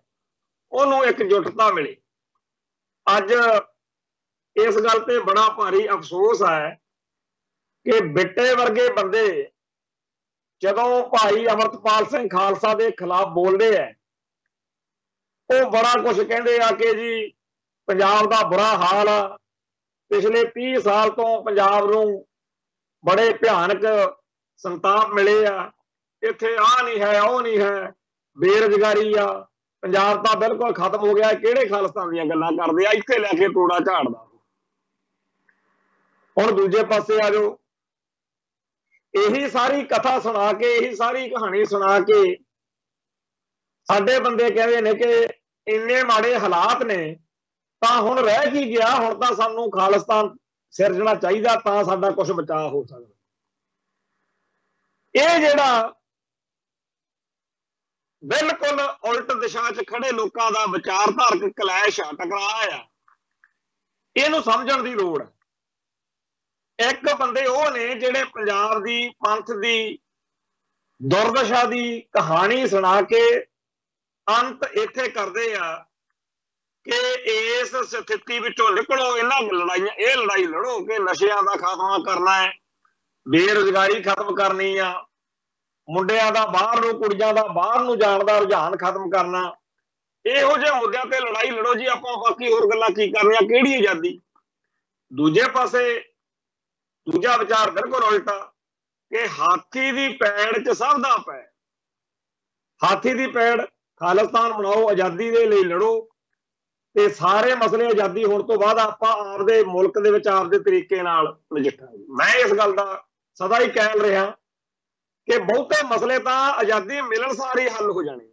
ਉਹਨੂੰ ਇੱਕ ਜੁਟਤਾ ਮਿਲੇ। ਅੱਜ इस गल ते बड़ा भारी अफसोस है कि बिट्टे वर्गे बंदे जदों भाई अमरतपाल सिंह खालसा के खिलाफ बोलते हैं वो बड़ा कुछ कहते हैं कि जी पंजाब का बुरा हाल आ, पिछले 30 साल तो पंजाब नूं बड़े भयानक संताप मिले आ, इत्थे आ नहीं है वो नहीं है, बेरोजगारी आ, पंजाब तो बिल्कुल खत्म हो गया। किहड़े खालिस्तान दीयां गल्लां करदे आ, इत्थे लैके टोड़ा झाड़दा। हुण दूजे पासे आ जाओ, यही सारी कथा सुना के, यही सारी कहानी सुना के साडे बंदे कहते हैं कि इन्ने माड़े हालात ने तां हुण रह की गया, हुण तां सानूं खालिस्तान सिरजना चाहिदा तां साडा कुछ बचाव हो सकदा। ये जिहड़ा बिल्कुल उल्ट दिशा च खड़े लोकां दा विचारधारक कलैश आ, टकराਅ आ, इहनूं समझण दी लोड़ है। एक बंदे वो ने जिहड़े पंजाब दी पंथ दी दुर्दशा दी कहानी सुना के अंत इत्थे करदे आ कि इस स्थिति विचों निकलो, इन्हां लड़ाइयां ये लड़ाई लड़ो कि नशियां दा खात्मा करना है, बेरोजगारी खत्म करनी आ, मुंडियां दा बाहर नूं कुड़ियां दा बाहर नूं जाण दा रुझान खत्म करना। इहो जिहे मुद्दिआं ते लड़ाई लड़ो जी, आपां बाकी होर गल्लां की करनियां, किहड़ी आजादी। दूजे पासे दूजा विचार बिल्कुल उल्टा कि हाथी की पैड़ च सब दा पैर, हाथी की पैड़ खालिस्तान बनाओ, आजादी के लिए लड़ो, ते सारे मसले आजादी होने तो बाद आपां आपदे मुल्क दे विच आपदे तरीके नाल नजिठांगे। मैं इस गल दा सदा ही कह रहा कि बहुते मसले तां आजादी मिलण सार ही हल हो जाने।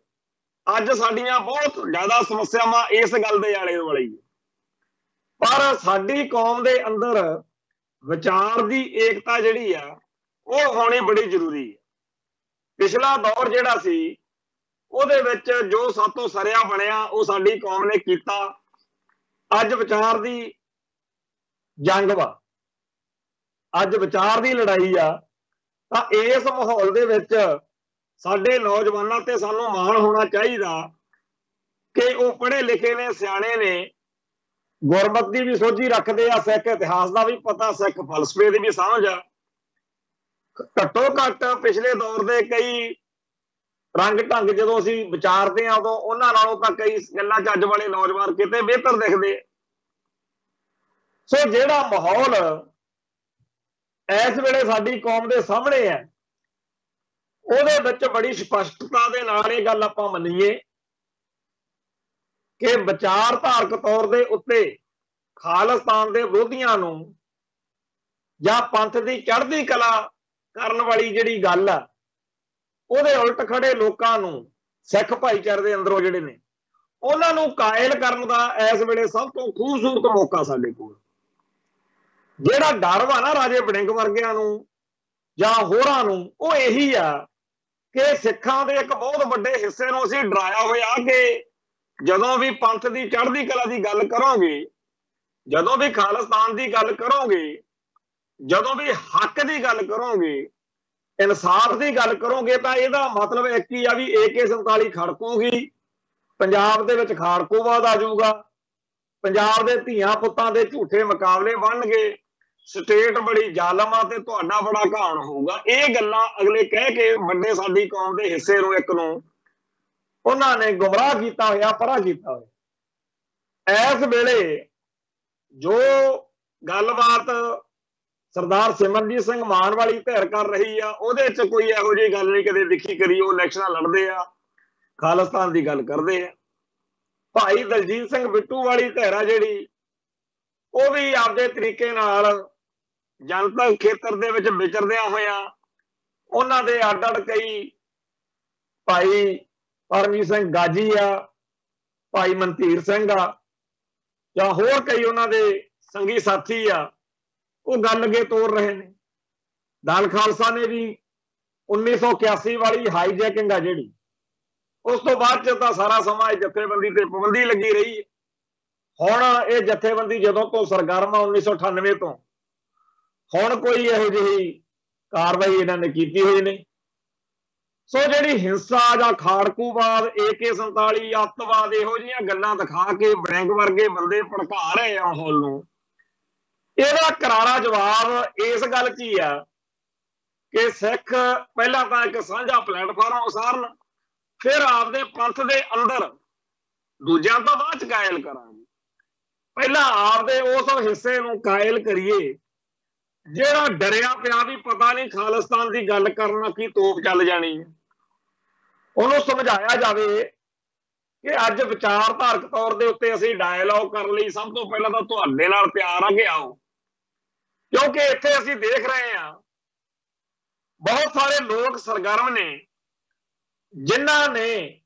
अज साडियां बहुत ज्यादा समस्यावां इस गल दे आले दुआले, पर साडी कौम दे अंदर विचार की एकता जिहड़ी आ वो होनी बड़ी जरूरी है। पिछला दौर जिहड़ा सी ਉਹਦੇ ਵਿੱਚ जो सातों सरिया बनया वो साडी कौम ने कीता। अज विचार की जंग वा, अज विचार की लड़ाई आ, तां इस माहौल दे विच साडे नौजवानां ते सानूं माण होना चाहिदा कि वो पढ़े लिखे ने, सियाणे ने, गुरमत की भी सोझी रखते हैं, सिख इतिहास का भी पता, सिख फलसफे की भी समझ आ। घट्टो घट्ट पिछले दौर के कई रंग ढंग जो असीं विचारते हैं उदों उन्हां नालों तां कई गल्लां च अज वाले नौजवान किते बेहतर दिखते। सो जिहड़ा माहौल इस वेले साडी कौम के सामने है ਉਹਦੇ ਵਿੱਚ बड़ी स्पष्टता ਦੇ ਨਾਲ ਇਹ ਗੱਲ ਆਪਾਂ ਮੰਨੀਏ कि विचारधारक तौर के उत्ते खालिस्तान के विरोधियों नूं जां पंथ की चढ़ती कला करन वाली जिहड़ी गल आ ਉਹਦੇ उल्ट खड़े लोकां नूं सिख भाईचारे दे अंदरों जिहड़े ने उन्हां नूं कायल करन दा इस वेले सब तो खूबसूरत मौका साडे कोल। जिहड़ा डर वा ना राजे वड़िंग वर्गिआं नूं जां होरां नूं ਉਹ यही आ कि सिखां दे एक बहुत वड्डे हिस्से नूं असीं डराया होया कि जदों भी पंथ की चढ़ती कला की गल करोगे, जदों भी खालिस्तान की गल करोगे, जदों भी हक की गल करोगे, इंसाफ की गल करोगे, तो यह मतलब एक ही आ भी AK-47 खड़कूगी, पंजाब दे विच खाड़कूवाद आ जाऊगा, पंजाब दे धीआं पुत्तां दे झूठे मुकाबले बनणगे, स्टेट बड़ी जालम आ ते तुहाडा बड़ा घाण होऊगा। ये गल्लां अगले कह के वड्डे साडी कौम दे हिस्से नूं एक नूं उन्होंने गुमराह किया होया, परा किया होया। इस वेले जो गलबात सरदार सिमरनजीत सिंह मान वाली धिर कर रही आ ਉਹਦੇ च कोई इहो जी गल नहीं कदे दिखी करी। वो इलैक्शन लड़ते आ, खालिस्तान की गल करते हैं। भाई दलजीत सिंह बिट्टू वाली धिर आ जिहड़ी वो भी आपदे तरीके नाल जनतक खेतर दे विच विचरदिआं होइआं उन्हां दे अड्ड अड्ड कई भाई परमजीत सिंह गाजी आ, भाई मनधीर सिंह आ, जां होर कई उन्हां दे संगी साथी आ, वो गल अगे तोड़ रहे हैं। दल खालसा ने भी 1981 वाली हाईजैकिंग आ जिहड़ी उस तो बाद च तां सारा समां जथेबंदी ते पाबंदी लगी रही है। हुण ये जथेबंदी जदों तो सरगर्म 1998 तो हुण कोई इहो जिही कार्रवाई इन्हां ने कीती हुई नहीं। ਸੋ ਜਿਹੜੀ ਹਿੰਸਾ ਜਾਂ ਖਾੜਕੂਵਾਦ, AK-47, ਅੱਤਵਾਦ, ਇਹੋ ਜਿਹੀਆਂ ਗੱਲਾਂ ਦਿਖਾ ਕੇ ਬੜਿੰਗ ਵਰਗੇ ਬੰਦੇ ਭੜਕਾ ਰਹੇ ਆ ਮਾਹੌਲ ਨੂੰ, ਇਹਦਾ ਕਰਾਰਾ ਜਵਾਬ ਇਸ ਗੱਲ 'ਚ ਹੀ ਆ ਕਿ ਸਿੱਖ ਪਹਿਲਾਂ ਤਾਂ ਇੱਕ ਸਾਂਝਾ ਪਲੇਟਫਾਰਮ ਉਸਾਰਨ, ਫਿਰ ਆਪਦੇ ਪੰਥ ਦੇ ਅੰਦਰ, ਦੂਜਿਆਂ ਤੋਂ ਬਾਅਦ 'ਚ ਕਾਇਲ ਕਰਾਂਗੇ, ਪਹਿਲਾਂ ਆਪਦੇ ਉਸ ਹਿੱਸੇ ਨੂੰ ਕਾਇਲ ਕਰੀਏ ਜਿਹੜਾ ਡਰਿਆ ਪਿਆ ਵੀ ਪਤਾ ਨਹੀਂ ਖਾਲਿਸਤਾਨ ਦੀ ਗੱਲ ਕਰਨ ਕੀ ਤੋਪ ਚੱਲ ਜਾਣੀ ਹੈ। ਉਹਨੂੰ ਸਮਝਾਇਆ ਜਾਵੇ ਕਿ ਅੱਜ ਵਿਚਾਰਧਾਰਕ ਤੌਰ ਦੇ ਉੱਤੇ ਅਸੀਂ ਡਾਇਲੌਗ ਕਰਨ ਲਈ ਸਭ ਤੋਂ ਪਹਿਲਾਂ ਤਾਂ ਤੁਹਾਡੇ ਨਾਲ ਤਿਆਰ ਆ ਕਿ ਆਓ, ਕਿਉਂਕਿ ਇੱਥੇ ਅਸੀਂ ਦੇਖ ਰਹੇ ਹਾਂ ਬਹੁਤ ਸਾਰੇ ਲੋਕ ਸਰਗਰਮ ਨੇ ਜਿਨ੍ਹਾਂ ਨੇ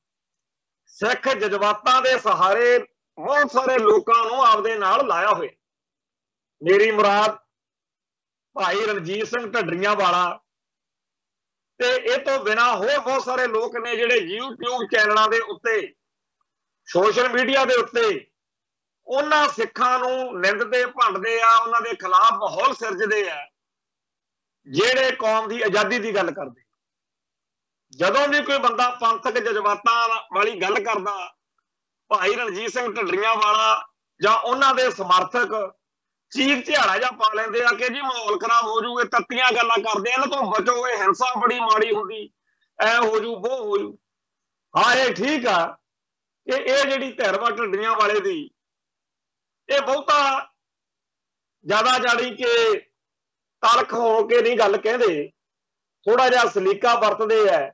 ਸਿੱਖ ਜਜ਼ਬਾਤਾਂ ਦੇ ਸਹਾਰੇ ਬਹੁਤ ਸਾਰੇ ਲੋਕਾਂ ਨੂੰ ਆਪਦੇ ਨਾਲ ਲਾਇਆ ਹੋਇਆ। ਮੇਰੀ ਮੁਰਾਦ ਭਾਈ ਰਣਜੀਤ ਸਿੰਘ ਢੱਡਰੀਆਂ ਵਾਲਾ ਤੇ ਇਹ ਤੋਂ ਬਿਨਾਂ ਹੋਰ ਬਹੁਤ ਸਾਰੇ ਲੋਕ ਨੇ ਜਿਹੜੇ YouTube ਚੈਨਲਾਂ ਦੇ ਉੱਤੇ, ਸੋਸ਼ਲ ਮੀਡੀਆ ਦੇ ਉੱਤੇ ਉਹਨਾਂ ਸਿੱਖਾਂ ਨੂੰ ਨਿੰਦਦੇ, ਭੰਡਦੇ ਆ, ਉਹਨਾਂ ਦੇ ਖਿਲਾਫ ਮਾਹੌਲ ਸਿਰਜਦੇ ਆ ਜਿਹੜੇ ਕੌਮ ਦੀ ਆਜ਼ਾਦੀ ਦੀ ਗੱਲ ਕਰਦੇ। ਜਦੋਂ ਵੀ ਕੋਈ ਬੰਦਾ ਪੰਥਕ ਜਜ਼ਬਾਤਾਂ ਵਾਲੀ ਗੱਲ ਕਰਦਾ, ਭਾਈ ਰਣਜੀਤ ਸਿੰਘ ਢੱਡਰੀਆਂ ਵਾਲਾ ਜਾਂ ਉਹਨਾਂ ਦੇ ਸਮਰਥਕ ਚੀਕ ਝਿਆੜਾ ਜਾਂ ਪਾ ਲੈਂਦੇ ਆ ਕਿ ਜੀ ਮਾਹੌਲ ਖਰਾਬ ਹੋ ਜੂ, ਇਹ ਤੱਤੀਆਂ ਗੱਲਾਂ ਕਰਦੇ, ਇਹਨਾਂ ਤੋਂ ਬਚੋ, ਇਹ ਹਿੰਸਾ ਬੜੀ ਮਾੜੀ ਹੁੰਦੀ, ਐ ਹੋ ਜੂ, ਉਹ ਹੋ ਜੂ। ਹਾਂ, ਇਹ ਠੀਕ ਆ ਕਿ ਇਹ ਜਿਹੜੀ ਧਿਰ ਵਾ ਢੱਡਰੀਆਂ ਵਾਲੇ ਦੀ, ਇਹ ਬਹੁਤਾ ਜ਼ਿਆਦਾ ਜਾਣੀ ਕਿ ਤਲਖ ਹੋ ਕੇ ਨਹੀਂ ਗੱਲ ਕਹਿੰਦੇ, ਥੋੜਾ ਜਿਹਾ ਸਲੀਕਾ ਵਰਤਦੇ ਆ,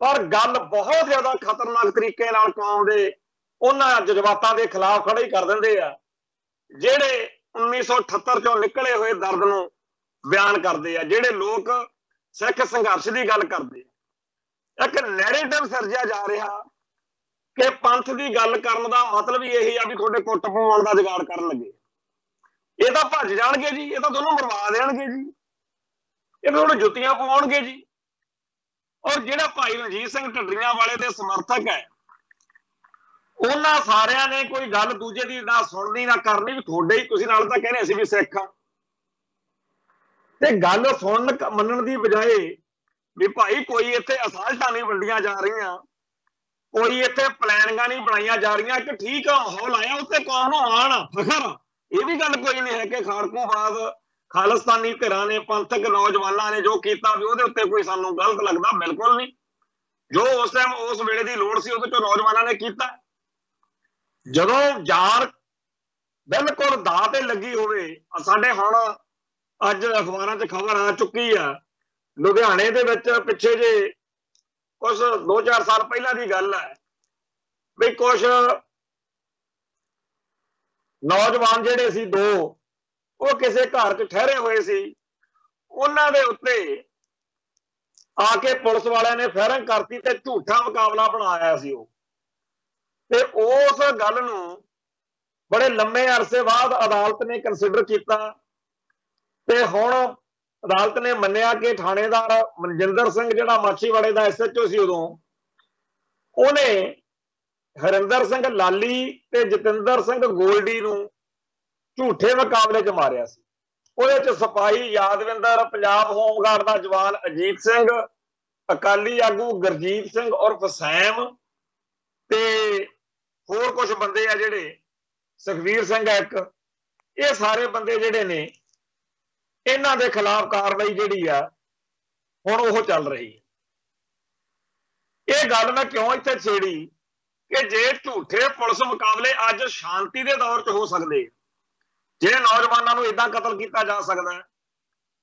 ਪਰ ਗੱਲ ਬਹੁਤ ਜ਼ਿਆਦਾ ਖਤਰਨਾਕ ਤਰੀਕੇ ਨਾਲ ਕੌਮ ਦੇ ਉਹਨਾਂ ਜਜ਼ਬਾਤਾਂ ਦੇ ਖਿਲਾਫ ਖੜੇ ਕਰ ਦਿੰਦੇ ਆ ਜਿਹੜੇ 1978 ਚੋਂ ਨਿਕਲੇ ਹੋਏ ਦਰਦ ਨੂੰ ਬਿਆਨ ਕਰਦੇ ਆ, ਜਿਹੜੇ ਲੋਕ ਸਿੱਖ ਸੰਘਰਸ਼ ਦੀ ਗੱਲ ਕਰਦੇ ਆ। ਇੱਕ ਨੈਰੇਟਿਵ ਸਿਰਜਿਆ ਜਾ ਰਿਹਾ ਕਿ ਪੰਥ ਦੀ ਗੱਲ ਕਰਨ ਦਾ ਮਤਲਬ ਹੀ ਇਹੀ ਆ ਵੀ ਤੁਹਾਡੇ ਕੁੱਟ ਪਵਾਉਣ ਦਾ ਜੁਗਾੜ ਕਰਨ ਲੱਗੇ, ਇਹ ਤਾਂ ਭੱਜ ਜਾਣਗੇ ਜੀ, ਇਹ ਤਾਂ ਤੁਹਾਨੂੰ ਮਰਵਾ ਦੇਣਗੇ ਜੀ, ਇਹ ਤੁਹਾਨੂੰ ਜੁੱਤੀਆਂ ਪਵਾਉਣਗੇ ਜੀ। ਔਰ ਜਿਹੜਾ ਭਾਈ ਰਣਜੀਤ ਸਿੰਘ ਢੱਡਰੀਆਂ ਵਾਲੇ ਦੇ ਸਮਰਥਕ ਹੈ, ਉਹਨਾਂ ਸਾਰਿਆਂ ਨੇ ਕੋਈ ਗੱਲ ਦੂਜੇ ਦੀ ਨਾ ਸੁਣਨੀ ਨਾ ਕਰਨੀ, ਵੀ ਤੁਹਾਡੇ ਹੀ, ਤੁਸੀਂ ਨਾਲ ਤਾਂ ਕਹਿੰਦੇ ਅਸੀਂ ਵੀ ਸਿੱਖ ਆ, ਤੇ ਗੱਲ ਸੁਣਨ ਮੰਨਣ ਦੀ ਬਜਾਏ ਵੀ ਭਾਈ ਕੋਈ ਇੱਥੇ ਅਸਾਲਟਾਂ ਨਹੀਂ ਵੰਡੀਆਂ ਜਾ ਰਹੀਆਂ, ਕੋਈ ਇੱਥੇ ਪਲੈਨਿੰਗਾਂ ਨਹੀਂ ਬਣਾਈਆਂ ਜਾ ਰਹੀਆਂ, ਇੱਕ ਠੀਕ ਆ ਮਾਹੌਲ ਆਇਆ ਉੱਤੇ ਕੌਮ ਨੂੰ ਆਣ ਫਖਰ, ਇਹ ਵੀ ਗੱਲ ਕੋਈ ਨਹੀਂ ਹੈ ਕਿ ਖਾੜਕੂਵਾਦ ਖਾਲਿਸਤਾਨੀ ਧਿਰਾਂ ਨੇ, ਪੰਥਕ ਨੌਜਵਾਨਾਂ ਨੇ ਜੋ ਕੀਤਾ ਵੀ ਉਹਦੇ ਉੱਤੇ ਕੋਈ ਸਾਨੂੰ ਗਲਤ ਲੱਗਦਾ, ਬਿਲਕੁਲ ਨਹੀਂ। ਜੋ ਉਸ ਟਾਈਮ ਉਸ ਵੇਲੇ ਦੀ ਲੋੜ ਸੀ ਉਹਦੇ ਚੋਂ ਨੌਜਵਾਨਾਂ ਨੇ ਕੀਤਾ। ਜਦੋਂ ਜਾਨ ਬਿਲਕੁਲ ਦਾਅ ਤੇ ਲੱਗੀ ਹੋਵੇ, ਸਾਡੇ ਹੁਣ ਅੱਜ ਅਖਬਾਰਾਂ 'ਚ ਖਬਰ ਆ ਚੁੱਕੀ ਆ, ਲੁਧਿਆਣੇ ਦੇ ਵਿੱਚ ਪਿੱਛੇ ਜੇ ਕੁਛ 2-4 ਸਾਲ ਪਹਿਲਾਂ ਦੀ ਗੱਲ ਹੈ ਵੀ ਕੁਛ ਨੌਜਵਾਨ ਜਿਹੜੇ ਸੀ ਦੋ, ਉਹ ਕਿਸੇ ਘਰ 'ਚ ਠਹਿਰੇ ਹੋਏ ਸੀ, ਉਹਨਾਂ ਦੇ ਉੱਤੇ ਆ ਕੇ ਪੁਲਿਸ ਵਾਲਿਆਂ ਨੇ ਫਾਇਰਿੰਗ ਕਰਤੀ ਤੇ ਝੂਠਾ ਮੁਕਾਬਲਾ ਬਣਾਇਆ ਸੀ ਉਹ, ਤੇ ਉਸ ਗੱਲ ਨੂੰ ਬੜੇ ਲੰਮੇ ਅਰਸੇ ਬਾਅਦ ਅਦਾਲਤ ਨੇ ਕੰਸੀਡਰ ਕੀਤਾ ਤੇ ਹੁਣ ਅਦਾਲਤ ਨੇ ਮੰਨਿਆ ਕਿ ਥਾਣੇਦਾਰ ਮਨਜਿੰਦਰ ਸਿੰਘ ਜਿਹੜਾ ਮਾਛੀਵਾੜੇ ਦਾ SHO ਸੀ ਉਦੋਂ, ਉਹਨੇ ਹਰਿੰਦਰ ਸਿੰਘ ਲਾਲੀ ਤੇ ਜਤਿੰਦਰ ਸਿੰਘ ਗੋਲਡੀ ਨੂੰ ਝੂਠੇ ਮੁਕਾਬਲੇ 'ਚ ਮਾਰਿਆ ਸੀ। ਉਹਦੇ 'ਚ ਸਿਪਾਹੀ ਯਾਦਵਿੰਦਰ, ਪੰਜਾਬ ਹੋਮਗਾਰਡ ਦਾ ਜਵਾਨ ਅਜੀਤ ਸਿੰਘ, ਅਕਾਲੀ ਆਗੂ ਗੁਰਜੀਤ ਸਿੰਘ ਉਰਫ ਸੈਮ ਤੇ ਹੋਰ ਕੁਝ ਬੰਦੇ ਆ ਜਿਹੜੇ, ਸੁਖਵੀਰ ਸਿੰਘ ਆ ਇੱਕ, ਇਹ ਸਾਰੇ ਬੰਦੇ ਜਿਹੜੇ ਨੇ ਇਹਨਾਂ ਦੇ ਖਿਲਾਫ ਕਾਰਵਾਈ ਜਿਹੜੀ ਆ ਹੁਣ ਉਹ ਚੱਲ ਰਹੀ ਹੈ। ਇਹ ਗੱਲ ਮੈਂ ਕਿਉਂ ਇੱਥੇ ਛੇੜੀ ਕਿ ਜੇ ਝੂਠੇ ਪੁਲਿਸ ਮੁਕਾਬਲੇ ਅੱਜ ਸ਼ਾਂਤੀ ਦੇ ਦੌਰ 'ਚ ਹੋ ਸਕਦੇ, ਜੇ ਨੌਜਵਾਨਾਂ ਨੂੰ ਏਦਾਂ ਕਤਲ ਕੀਤਾ ਜਾ ਸਕਦਾ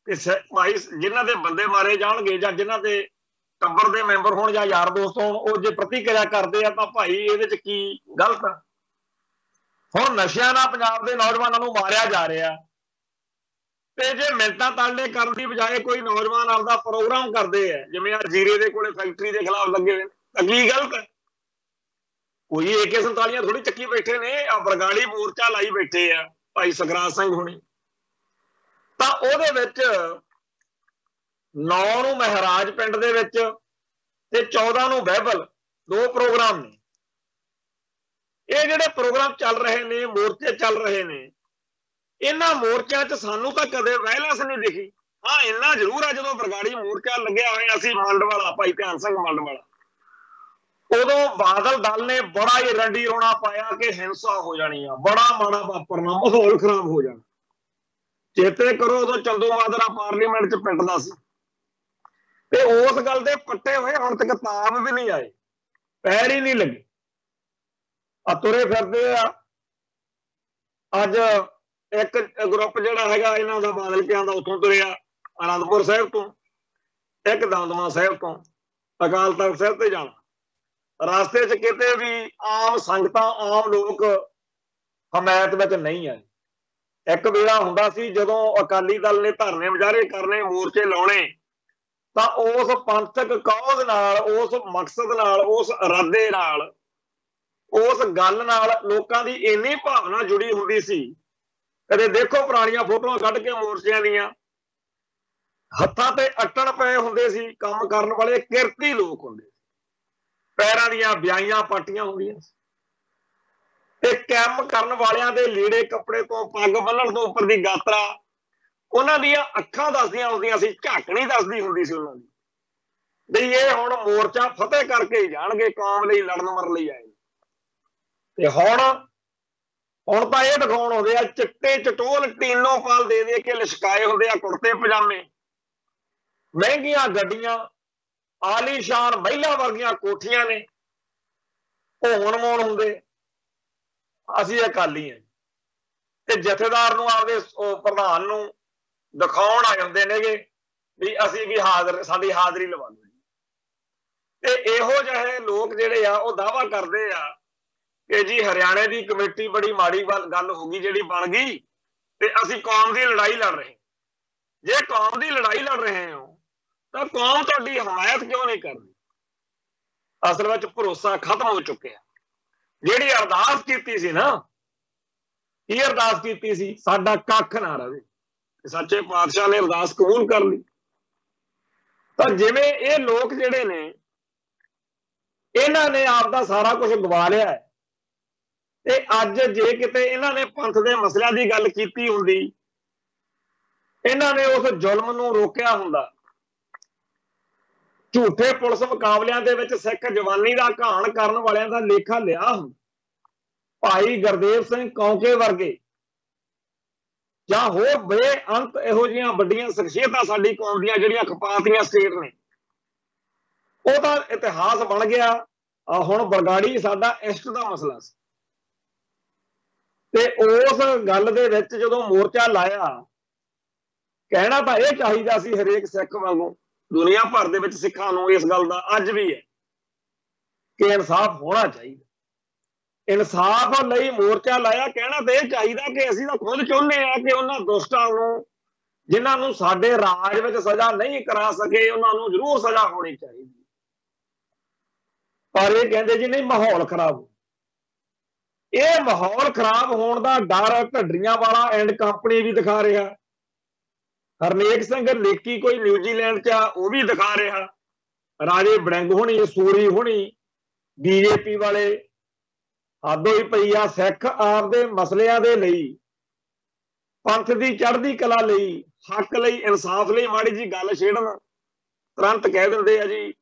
ਕਿ ਭਾਈ ਜਿਨ੍ਹਾਂ ਦੇ ਬੰਦੇ ਮਾਰੇ ਜਾਣਗੇ ਜਾਂ ਜਿਨ੍ਹਾਂ ਦੇ ਟੱਬਰ ਦੇ ਮੈਂਬਰ ਹੋਣ ਜਾਂ ਯਾਰ ਦੋਸਤ ਹੋਣ, ਉਹ ਜੇ ਪ੍ਰਤੀਕਿਰਿਆ ਕਰਦੇ ਆ ਤਾਂ ਭਾਈ ਇਹਦੇ 'ਚ ਕੀ ਗਲਤ ਆ? ਹੁਣ ਨਸ਼ਿਆਂ ਨਾਲ ਪੰਜਾਬ ਦੇ ਨੌਜਵਾਨਾਂ ਨੂੰ ਮਾਰਿਆ ਜਾ ਰਿਹਾ ਤੇ ਜੇ ਮਿੰਟਾਂ ਤਾਲੇ ਕਰਨ ਦੀ ਬਜਾਏ ਕੋਈ ਨੌਜਵਾਨ ਆਪਦਾ ਪ੍ਰੋਗਰਾਮ ਕਰਦੇ ਆ, ਜਿਵੇਂ ਆ ਜੀਰੇ ਦੇ ਕੋਲੇ ਫੈਕਟਰੀ ਦੇ ਖਿਲਾਫ ਲੱਗੇ ਹੋਏ, ਤਾਂ ਕੀ ਗਲਤ ਹੈ? ਕੋਈ AK-47 ਥੋੜੀ ਚੱਕੀ ਬੈਠੇ ਨੇ, ਆ ਬਰਗਾੜੀ ਮੋਰਚਾ ਲਾਈ ਬੈਠੇ ਆ ਭਾਈ ਸੁਖਰਾਜ ਸਿੰਘ ਹੁਣੀ, ਤਾਂ ਉਹਦੇ ਵਿੱਚ 9 ਨੂੰ ਮਹਾਰਾਜ ਪਿੰਡ ਦੇ ਵਿੱਚ ਤੇ 14 ਨੂੰ ਬਹਿਬਲ, 2 ਪ੍ਰੋਗਰਾਮ ਨੇ। ਇਹ ਜਿਹੜੇ ਪ੍ਰੋਗਰਾਮ ਚੱਲ ਰਹੇ ਨੇ, ਮੋਰਚੇ ਚੱਲ ਰਹੇ ਨੇ, ਇਹਨਾਂ ਮੋਰਚਿਆਂ 'ਚ ਸਾਨੂੰ ਤਾਂ ਕਦੇ ਵਾਇਲੈਂਸ ਨਹੀਂ ਦਿਖੀ। हाँ इन्ना जरूर है, जो बरगाड़ी मोर्चा लग्या होया सी मंड वाला, भाई ध्यान सिंह मंड वाला, उदों बादल दल ने बड़ा ही रंडी रोना पाया कि हिंसा हो जानी है, बड़ा माड़ा वापरना, माहौल खराब हो जाना। चेते करो उदों चंदू माजरा पार्लीमेंट च पिटदा सी, ते उस गल दे पट्टे होए हुण तक ताब भी नहीं आए, पैर ही नहीं लगे, तुरे फिरदे आ। अज एक ग्रुप जिहड़ा हैगा इन्हां दा बादल कियां दा उत्थों तुरिया आनंदपुर साहिब तो, एक दमदमा साहिब तो अकाल तख्त साहिब ते जाना, रास्ते च किते भी आम संगतां आम लोग हमायत विच नहीं आए। एक वेला हुंदा सी जदों अकाली दल ने धरने मुजाहरे करने, मोर्चे लाउणे, तां उस पंथक कौज नाल, उस मकसद नाल, उस इरादे नाल, उस गल नाल लोकां दी इन्नी भावना जुड़ी हुंदी सी। कदे देखो पुराणियां फोटोआं कढ के मोर्चिਆਂ ਦੀਆਂ, हत्थां ते अट्टण पए हुंदे सी, काम करन वाले किरती लोक हुंदे सी, पैरां ਦੀਆਂ ਵਿਆਹੀਆਂ ਪਾਟੀਆਂ ਹੁੰਦੀਆਂ ਸੀ, ਤੇ ਕੰਮ ਕਰਨ ਵਾਲਿਆਂ ਦੇ ਲੀੜੇ ਕੱਪੜੇ ਤੋਂ, ਪੱਗ ਬੰਨਣ ਤੋਂ ਉੱਪਰ ਦੀ ਗਾਤਰਾ, ਉਹਨਾਂ ਦੀਆਂ ਅੱਖਾਂ ਦੱਸਦੀਆਂ ਹੁੰਦੀਆਂ ਸੀ, ਝਾਕਣੀ ਦੱਸਦੀ ਹੁੰਦੀ ਸੀ ਉਹਨਾਂ ਦੀ, ਵੀ ਇਹ ਹੁਣ ਮੋਰਚਾ ਫਤਿਹ ਕਰਕੇ ਹੀ ਜਾਣਗੇ, ਕੌਮ ਲਈ ਲੜਨ ਮਰਨ ਲਈ ਆਏ। ਤੇ ਹੁਣ ਤਾਂ ਇਹ ਦਿਖਾਉਣ ਆਉਂਦੇ ਆ, ਚਿੱਟੇ ਚਟੋਲ ਟੀਨੋ ਪਾਲ ਦੇ ਦੇ ਕੇ ਲਿਸ਼ਕਾਏ ਹੁੰਦੇ ਆ ਕੁੜਤੇ ਪਜਾਮੇ, ਮਹਿੰਗੀਆਂ ਗੱਡੀਆਂ, ਆਲੀਸ਼ਾਨ ਮਹਿਲਾ ਵਰਗੀਆਂ ਕੋਠੀਆਂ ਨੇ, ਹੋਣ ਮੋਣ ਹੁੰਦੇ, ਅਸੀਂ ਅਕਾਲੀ ਹਾਂ, ਤੇ ਜਥੇਦਾਰ ਨੂੰ ਆਪਦੇ ਪ੍ਰਧਾਨ ਨੂੰ ਦਿਖਾਉਣ ਆ ਜਾਂਦੇ ਨੇਗੇ ਵੀ ਅਸੀਂ ਵੀ ਹਾਜ਼ਰ, ਸਾਡੀ ਹਾਜ਼ਰੀ ਲਵਾ ਲਓ। ਤੇ ਇਹੋ ਜਿਹੇ ਲੋਕ ਜਿਹੜੇ ਆ ਉਹ ਦਾਅਵਾ ਕਰਦੇ ਆ ਕਿ ਜੀ ਹਰਿਆਣੇ ਦੀ ਕਮੇਟੀ ਬੜੀ ਮਾੜੀ ਗੱਲ ਹੋ ਗਈ ਜਿਹੜੀ ਬਣ ਗਈ, ਤੇ ਅਸੀਂ ਕੌਮ ਦੀ ਲੜਾਈ ਲੜ ਰਹੇ। ਜੇ ਕੌਮ ਦੀ ਲੜਾਈ ਲੜ ਰਹੇ ਹੋ ਤਾਂ ਕੌਮ ਤੁਹਾਡੀ ਹਮਾਇਤ ਕਿਉਂ ਨਹੀਂ ਕਰਦੀ? ਅਸਲ ਵਿੱਚ ਭਰੋਸਾ ਖਤਮ ਹੋ ਚੁੱਕਿਆ। ਜਿਹੜੀ ਅਰਦਾਸ ਕੀਤੀ ਸੀ ਨਾ, ਕੀ ਅਰਦਾਸ ਕੀਤੀ ਸੀ? ਸਾਡਾ ਕੱਖ ਨਾ ਰਵੇ। ਸੱਚੇ ਪਾਤਸ਼ਾਹ ਨੇ ਅਰਦਾਸ ਕਬੂਲ ਕਰ ਲਈ। ਤਾਂ ਜਿਵੇਂ ਇਹ ਲੋਕ ਜਿਹੜੇ ਨੇ, ਇਹਨਾਂ ਨੇ ਆਪਦਾ ਸਾਰਾ ਕੁਝ ਗਵਾ ਲਿਆ ਹੈ, ਤੇ ਅੱਜ ਜੇ ਕਿਤੇ ਇਹਨਾਂ ਨੇ ਪੰਥ ਦੇ ਮਸਲਿਆਂ ਦੀ ਗੱਲ ਕੀਤੀ ਹੁੰਦੀ, ਇਹਨਾਂ ਨੇ ਉਸ ਜ਼ੁਲਮ ਨੂੰ ਰੋਕਿਆ ਹੁੰਦਾ, ਝੂਠੇ ਪੁਲਿਸ ਮੁਕਾਬਲਿਆਂ ਦੇ ਵਿੱਚ ਸਿੱਖ ਜਵਾਨੀ ਦਾ ਘਾਣ ਕਰਨ ਵਾਲਿਆਂ ਦਾ ਲੇਖਾ ਲਿਆ ਹੁੰਦਾ, ਭਾਈ ਗੁਰਦੇਵ ਸਿੰਘ ਕੌਂਕੇ ਵਰਗੇ ਜਾਂ ਹੋਰ ਬੇਅੰਤ ਇਹੋ ਜਿਹੀਆਂ ਵੱਡੀਆਂ ਸ਼ਖਸੀਅਤਾਂ ਸਾਡੀ ਕੌਮ ਦੀਆਂ ਜਿਹੜੀਆਂ ਖਪਾਤੀਆਂ ਸਟੇਟ ਨੇ, ਉਹਦਾ ਇਤਿਹਾਸ ਬਣ ਗਿਆ। ਹੁਣ ਬਰਗਾੜੀ ਸਾਡਾ ਇਸ਼ਟ ਦਾ ਮਸਲਾ ਸੀ, ਤੇ ਉਸ ਗੱਲ ਦੇ ਵਿੱਚ ਜਦੋਂ ਮੋਰਚਾ ਲਾਇਆ, ਕਹਿਣਾ ਤਾਂ ਇਹ ਚਾਹੀਦਾ ਸੀ ਹਰੇਕ ਸਿੱਖ ਵਾਂਗੂ, ਦੁਨੀਆ ਭਰ ਦੇ ਵਿੱਚ ਸਿੱਖਾਂ ਨੂੰ ਇਸ ਗੱਲ ਦਾ ਅੱਜ ਵੀ ਹੈ ਕਿ ਇਨਸਾਫ ਹੋਣਾ ਚਾਹੀਦਾ। ਇਨਸਾਫ ਲਈ ਮੋਰਚਾ ਲਾਇਆ। ਕਹਿਣਾ ਤਾਂ ਇਹ ਚਾਹੀਦਾ ਕਿ ਅਸੀਂ ਤਾਂ ਖੁਦ ਚਾਹੁੰਦੇ ਹਾਂ ਕਿ ਉਹਨਾਂ ਦੁਸ਼ਟਾਂ ਨੂੰ, ਜਿਨ੍ਹਾਂ ਨੂੰ ਸਾਡੇ ਰਾਜ ਵਿੱਚ ਸਜ਼ਾ ਨਹੀਂ ਕਰਾ ਸਕੇ, ਉਹਨਾਂ ਨੂੰ ਜ਼ਰੂਰ ਸਜ਼ਾ ਹੋਣੀ ਚਾਹੀਦੀ। ਪਰ ਇਹ ਕਹਿੰਦੇ ਜੀ ਨਹੀਂ, ਮਾਹੌਲ ਖਰਾਬ। ਇਹ ਮਾਹੌਲ ਖਰਾਬ ਹੋਣ ਦਾ ਡਰ ਢੱਡਰੀਆਂ ਵਾਲਾ ਐਂਡ ਕੰਪਨੀ ਵੀ ਦਿਖਾ ਰਿਹਾ, ਹਰਨੇਕ ਸਿੰਘ ਲੇਕੀ ਕੋਈ ਨਿਊਜ਼ੀਲੈਂਡ 'ਚ ਆ ਉਹ ਵੀ ਦਿਖਾ ਰਿਹਾ, ਰਾਜੇ ਵੜਿੰਗ ਹੋਣੀ, ਸੂਰੀ ਹੋਣੀ, ਬੀਜੇਪੀ ਵਾਲੇ, ਹੱਦ ਹੋਈ ਪਈ ਆ। ਸਿੱਖ ਆਪਦੇ ਮਸਲਿਆਂ ਦੇ ਲਈ, ਪੰਥ ਦੀ ਚੜ੍ਹਦੀ ਕਲਾ ਲਈ, ਹੱਕ ਲਈ, ਇਨਸਾਫ ਲਈ ਮਾੜੀ ਜੀ ਗੱਲ ਛੇੜਨ, ਤੁਰੰਤ ਕਹਿ ਦਿੰਦੇ ਆ ਜੀ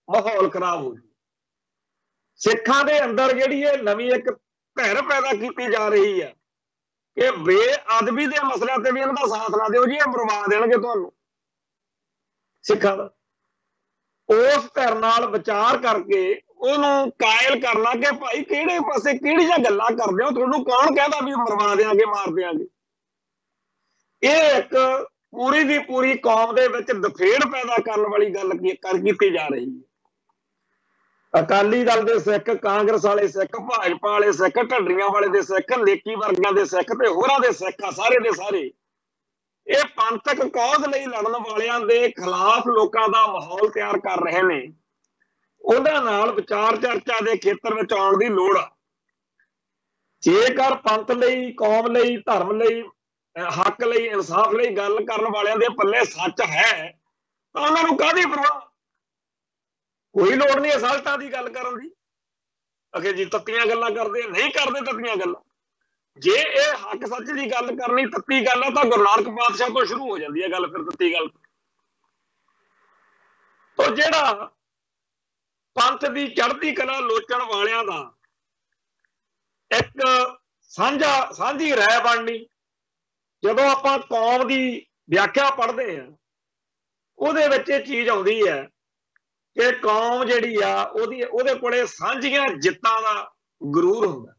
ਮਾਹੌਲ ਖਰਾਬ ਹੋ ਜੂ। ਸਿੱਖਾਂ ਦੇ ਅੰਦਰ ਜਿਹੜੀ ਇਹ ਨਵੀਂ ਇੱਕ ਧਿਰ ਪੈਦਾ ਕੀਤੀ ਜਾ ਰਹੀ ਹੈ ਕਿ ਬੇਅਦਬੀ ਦੇ ਮਸਲਿਆਂ ਤੇ ਵੀ ਇਹਨਾਂ ਦਾ ਸਾਥ ਨਾ ਦਿਓ ਜੀ, ਇਹ ਮਰਵਾ ਦੇਣਗੇ ਤੁਹਾਨੂੰ ਸਿੱਖਾਂ ਦਾ। ਉਸ ਧਿਰ ਨਾਲ ਵਿਚਾਰ ਕਰਕੇ ਉਹਨੂੰ ਕਾਇਲ ਕਰਨਾ ਕਿ ਭਾਈ ਕਿਹੜੇ ਪਾਸੇ ਕਿਹੜੀਆਂ ਗੱਲਾਂ ਕਰਦੇ ਹੋ, ਤੁਹਾਨੂੰ ਕੌਣ ਕਹਿੰਦਾ ਵੀ ਮਰਵਾ ਦਿਆਂਗੇ, ਮਾਰ ਦਿਆਂਗੇ। ਇਹ ਇੱਕ ਪੂਰੀ ਦੀ ਪੂਰੀ ਕੌਮ ਦੇ ਵਿੱਚ ਦਫੇੜ ਪੈਦਾ ਕਰਨ ਵਾਲੀ ਗੱਲ ਕੀਤੀ ਜਾ ਰਹੀ ਹੈ। ਅਕਾਲੀ ਦਲ ਦੇ ਸਿੱਖ, ਕਾਂਗਰਸ ਵਾਲੇ ਸਿੱਖ, ਭਾਜਪਾ ਵਾਲੇ ਸਿੱਖ, ਢੱਡਰੀਆਂ ਵਾਲੇ ਦੇ ਸਿੱਖ, ਲੇਕੀ ਵਰਗਿਆਂ ਦੇ ਸਿੱਖ ਤੇ ਹੋਰਾਂ ਦੇ ਸਿੱਖ ਆ, ਸਾਰੇ ਦੇ ਸਾਰੇ ਇਹ ਪੰਥਕ ਕੌਜ਼ ਲਈ ਲੜਨ ਵਾਲਿਆਂ ਦੇ ਖਿਲਾਫ ਲੋਕਾਂ ਦਾ ਮਾਹੌਲ ਤਿਆਰ ਕਰ ਰਹੇ ਨੇ। ਉਹਨਾਂ ਨਾਲ ਵਿਚਾਰ ਚਰਚਾ ਦੇ ਖੇਤਰ ਵਿੱਚ ਆਉਣ ਦੀ ਲੋੜ ਆ। ਜੇਕਰ ਪੰਥ ਲਈ, ਕੌਮ ਲਈ, ਧਰਮ ਲਈ, ਹੱਕ ਲਈ, ਇਨਸਾਫ ਲਈ ਗੱਲ ਕਰਨ ਵਾਲਿਆਂ ਦੇ ਪੱਲੇ ਸੱਚ ਹੈ ਤਾਂ ਉਹਨਾਂ ਨੂੰ ਕਾਹਦੀ ਪਰਵਾਹ? ਕੋਈ ਲੋੜ ਨਹੀਂ ਅਸਲਤਾਂ ਦੀ ਗੱਲ ਕਰਨ ਦੀ। ਅਖੇ ਜੀ ਤੱਤੀਆਂ ਗੱਲਾਂ ਕਰਦੇ, ਨਹੀਂ ਕਰਦੇ ਤੱਤੀਆਂ ਗੱਲਾਂ। जे ये हक सच की गल करनी तत्ती गल है तो गुरु नानक पातशाह तो शुरू हो जाती है गल, फिर तत्ती गल तो जेड़ा पंथ की चढ़ती कला लोचण वालियां दा एक सांझी राय बननी, जदों आपां कौम की व्याख्या पढ़ते हैं ਉਹਦੇ ਵਿੱਚ ਇਹ चीज़ आउंदी है कि कौम ਜਿਹੜੀ ਆ ਉਹਦੇ ਕੋਲੇ ਸਾਂਝੀਆਂ ਜਿੱਤਾਂ ਦਾ ਗਰੂਰ ਹੁੰਦਾ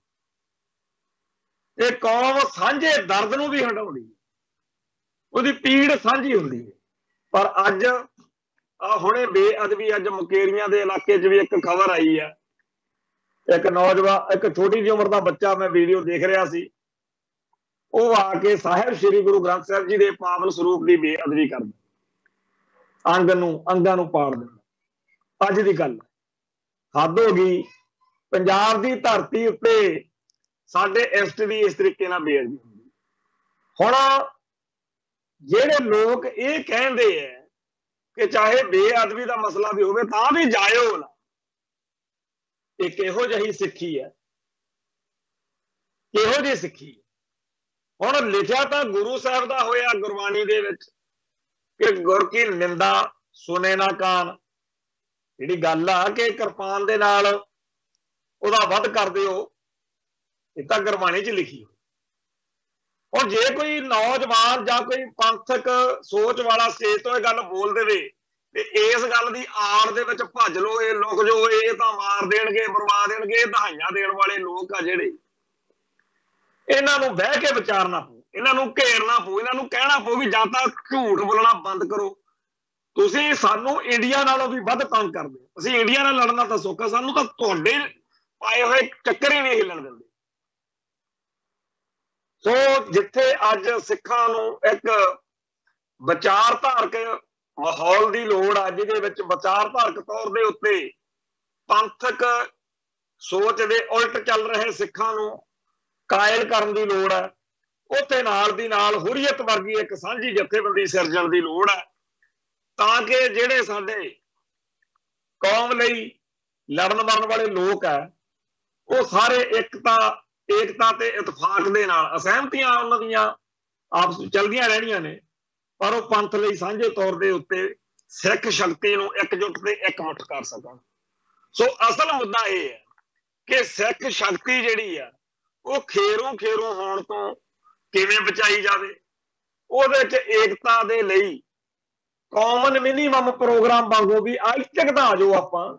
ਤੇ ਕੌਮ ਸਾਂਝੇ ਦਰਦ ਨੂੰ ਵੀ ਹੰਡਾਉਂਦੀ ਹੈ, ਉਹਦੀ ਪੀੜ ਸਾਂਝੀ ਹੁੰਦੀ ਹੈ। ਪਰ ਅੱਜ ਆ ਹੁਣੇ ਬੇਅਦਬੀ ਅੱਜ ਮੁਕੇਰੀਆਂ ਦੇ ਇਲਾਕੇ 'ਚ ਵੀ ਇੱਕ ਖਬਰ ਆਈ ਹੈ, ਇੱਕ ਨੌਜਵਾਨ ਇੱਕ ਛੋਟੀ ਜਿਹੀ ਉਮਰ ਦਾ ਬੱਚਾ, ਮੈਂ ਵੀਡੀਓ ਦੇਖ ਰਿਹਾ ਸੀ, ਉਹ ਆ ਕੇ ਸਾਹਿਬ ਸ੍ਰੀ ਗੁਰੂ ਗ੍ਰੰਥ ਸਾਹਿਬ ਜੀ ਦੇ ਪਾਵਨ ਸਰੂਪ ਦੀ ਬੇਅਦਬੀ ਕਰਦਾ, ਅੰਗਾਂ ਨੂੰ ਪਾੜ ਦਿੰਦਾ। ਅੱਜ ਦੀ ਗੱਲ ਹੱਦ ਹੋ ਗਈ। ਪੰਜਾਬ ਦੀ ਧਰਤੀ ਉੱਤੇ ਸਾਡੇ ਇਸ਼ਟ ਦੀ ਇਸ ਤਰੀਕੇ ਨਾਲ ਬੇਅਦਬੀ ਹੁੰਦੀ। ਹੁਣ ਜਿਹੜੇ ਲੋਕ ਇਹ ਕਹਿੰਦੇ ਆ ਕਿ ਚਾਹੇ ਬੇਅਦਬੀ ਦਾ ਮਸਲਾ ਵੀ ਹੋਵੇ ਤਾਂ ਵੀ ਜਾਇਓ ਨਾ, ਇਹ ਕਿਹੋ ਜਿਹੀ ਸਿੱਖੀ ਹੈ, ਕਿਹੋ ਜਿਹੀ ਸਿੱਖੀ ਹੈ। ਹੁਣ ਲਿਖਿਆ ਤਾਂ ਗੁਰੂ ਸਾਹਿਬ ਦਾ ਹੋਇਆ ਗੁਰਬਾਣੀ ਦੇ ਵਿੱਚ ਕਿ ਗੁਰ ਕੀ ਨਿੰਦਾ ਸੁਨੇ ਨਾ ਕਾਨ, ਜਿਹੜੀ ਗੱਲ ਆ ਕਿ ਕਿਰਪਾਨ ਦੇ ਨਾਲ ਉਹਦਾ ਵੱਧ ਕਰ ਦਿਓ, ਇਹ ਤਾਂ ਗੁਰਬਾਣੀ 'ਚ ਲਿਖੀ। ਹੁਣ ਜੇ ਕੋਈ ਨੌਜਵਾਨ ਜਾਂ ਕੋਈ ਪੰਥਕ ਸੋਚ ਵਾਲਾ ਸਟੇਜ ਤੋਂ ਇਹ ਗੱਲ ਬੋਲ ਦੇਵੇ ਤੇ ਇਸ ਗੱਲ ਦੀ ਆੜ ਦੇ ਵਿੱਚ ਭੱਜ ਲਓ, ਇਹ ਲੁਕ ਜਾਓ, ਇਹ ਤਾਂ ਮਾਰ ਦੇਣਗੇ, ਮਰਵਾ ਦੇਣਗੇ, ਦਹਾਈਆਂ ਦੇਣ ਵਾਲੇ ਲੋਕ ਆ ਜਿਹੜੇ, ਇਹਨਾਂ ਨੂੰ ਬਹਿ ਕੇ ਵਿਚਾਰਨਾ ਪਊ, ਇਹਨਾਂ ਨੂੰ ਘੇਰਨਾ ਪਊ, ਇਹਨਾਂ ਨੂੰ ਕਹਿਣਾ ਪਊ ਵੀ ਜਾਂ ਤਾਂ ਝੂਠ ਬੋਲਣਾ ਬੰਦ ਕਰੋ, ਤੁਸੀਂ ਸਾਨੂੰ ਇੰਡੀਆ ਨਾਲੋਂ ਵੀ ਵੱਧ ਤੰਗ ਕਰਦੇ, ਅਸੀਂ ਇੰਡੀਆ ਨਾਲ ਲੜਨਾ ਤਾਂ ਸੌਖਾ, ਸਾਨੂੰ ਤਾਂ ਤੁਹਾਡੇ ਪਾਏ ਹੋਏ ਚੱਕਰ ਹੀ ਨਹੀਂ ਹਿੱਲਣ ਦਿੰਦੇ। ਸੋ ਜਿੱਥੇ ਅੱਜ ਸਿੱਖਾਂ ਨੂੰ ਇੱਕ ਵਿਚਾਰਧਾਰਕ ਮਾਹੌਲ ਦੀ ਲੋੜ ਆ, ਜਿਹਦੇ ਵਿੱਚ ਵਿਚਾਰਧਾਰਕ ਤੌਰ ਦੇ ਉੱਤੇ ਪੰਥਕ ਸੋਚ ਦੇ ਉਲਟ ਚੱਲ ਰਹੇ ਸਿੱਖਾਂ ਨੂੰ ਕਾਇਲ ਕਰਨ ਦੀ ਲੋੜ ਹੈ, ਉੱਥੇ ਨਾਲ ਦੀ ਨਾਲ ਹੁਰੀਅਤ ਵਰਗੀ ਇੱਕ ਸਾਂਝੀ ਜਥੇਬੰਦੀ ਸਿਰਜਣ ਦੀ ਲੋੜ ਹੈ, ਤਾਂ ਕਿ ਜਿਹੜੇ ਸਾਡੇ ਕੌਮ ਲਈ ਲੜਨ ਮਰਨ ਵਾਲੇ ਲੋਕ ਹੈ ਉਹ ਸਾਰੇ ਏਕਤਾ ਤੇ ਇਤਫਾਕ ਦੇ ਨਾਲ, ਅਸਹਿਮਤੀਆਂ ਉਹਨਾਂ ਦੀਆਂ ਆਪਸ ਵਿੱਚ ਚੱਲਦੀਆਂ ਰਹਿਣੀਆਂ ਨੇ, ਪਰ ਉਹ ਪੰਥ ਲਈ ਸਾਂਝੇ ਤੌਰ ਦੇ ਉੱਤੇ ਸਿੱਖ ਸ਼ਕਤੀ ਨੂੰ ਇਕਜੁੱਟ ਤੇ ਇਕਮੁੱਠ ਕਰ ਸਕਣ। ਸੋ ਅਸਲ ਮੁੱਦਾ ਇਹ ਹੈ ਕਿ ਸਿੱਖ ਸ਼ਕਤੀ ਜਿਹੜੀ ਆ ਉਹ ਖੇਰੋਂ ਹੋਣ ਤੋਂ ਕਿਵੇਂ ਬਚਾਈ ਜਾਵੇ, ਉਹਦੇ 'ਚ ਏਕਤਾ ਦੇ ਲਈ ਕਾਮਨ ਮਿਨੀਮਮ ਪ੍ਰੋਗਰਾਮ ਵਾਂਗੂ ਵੀ ਅੱਜ ਤਾਂ ਆ ਜਾਓ, ਆਪਾਂ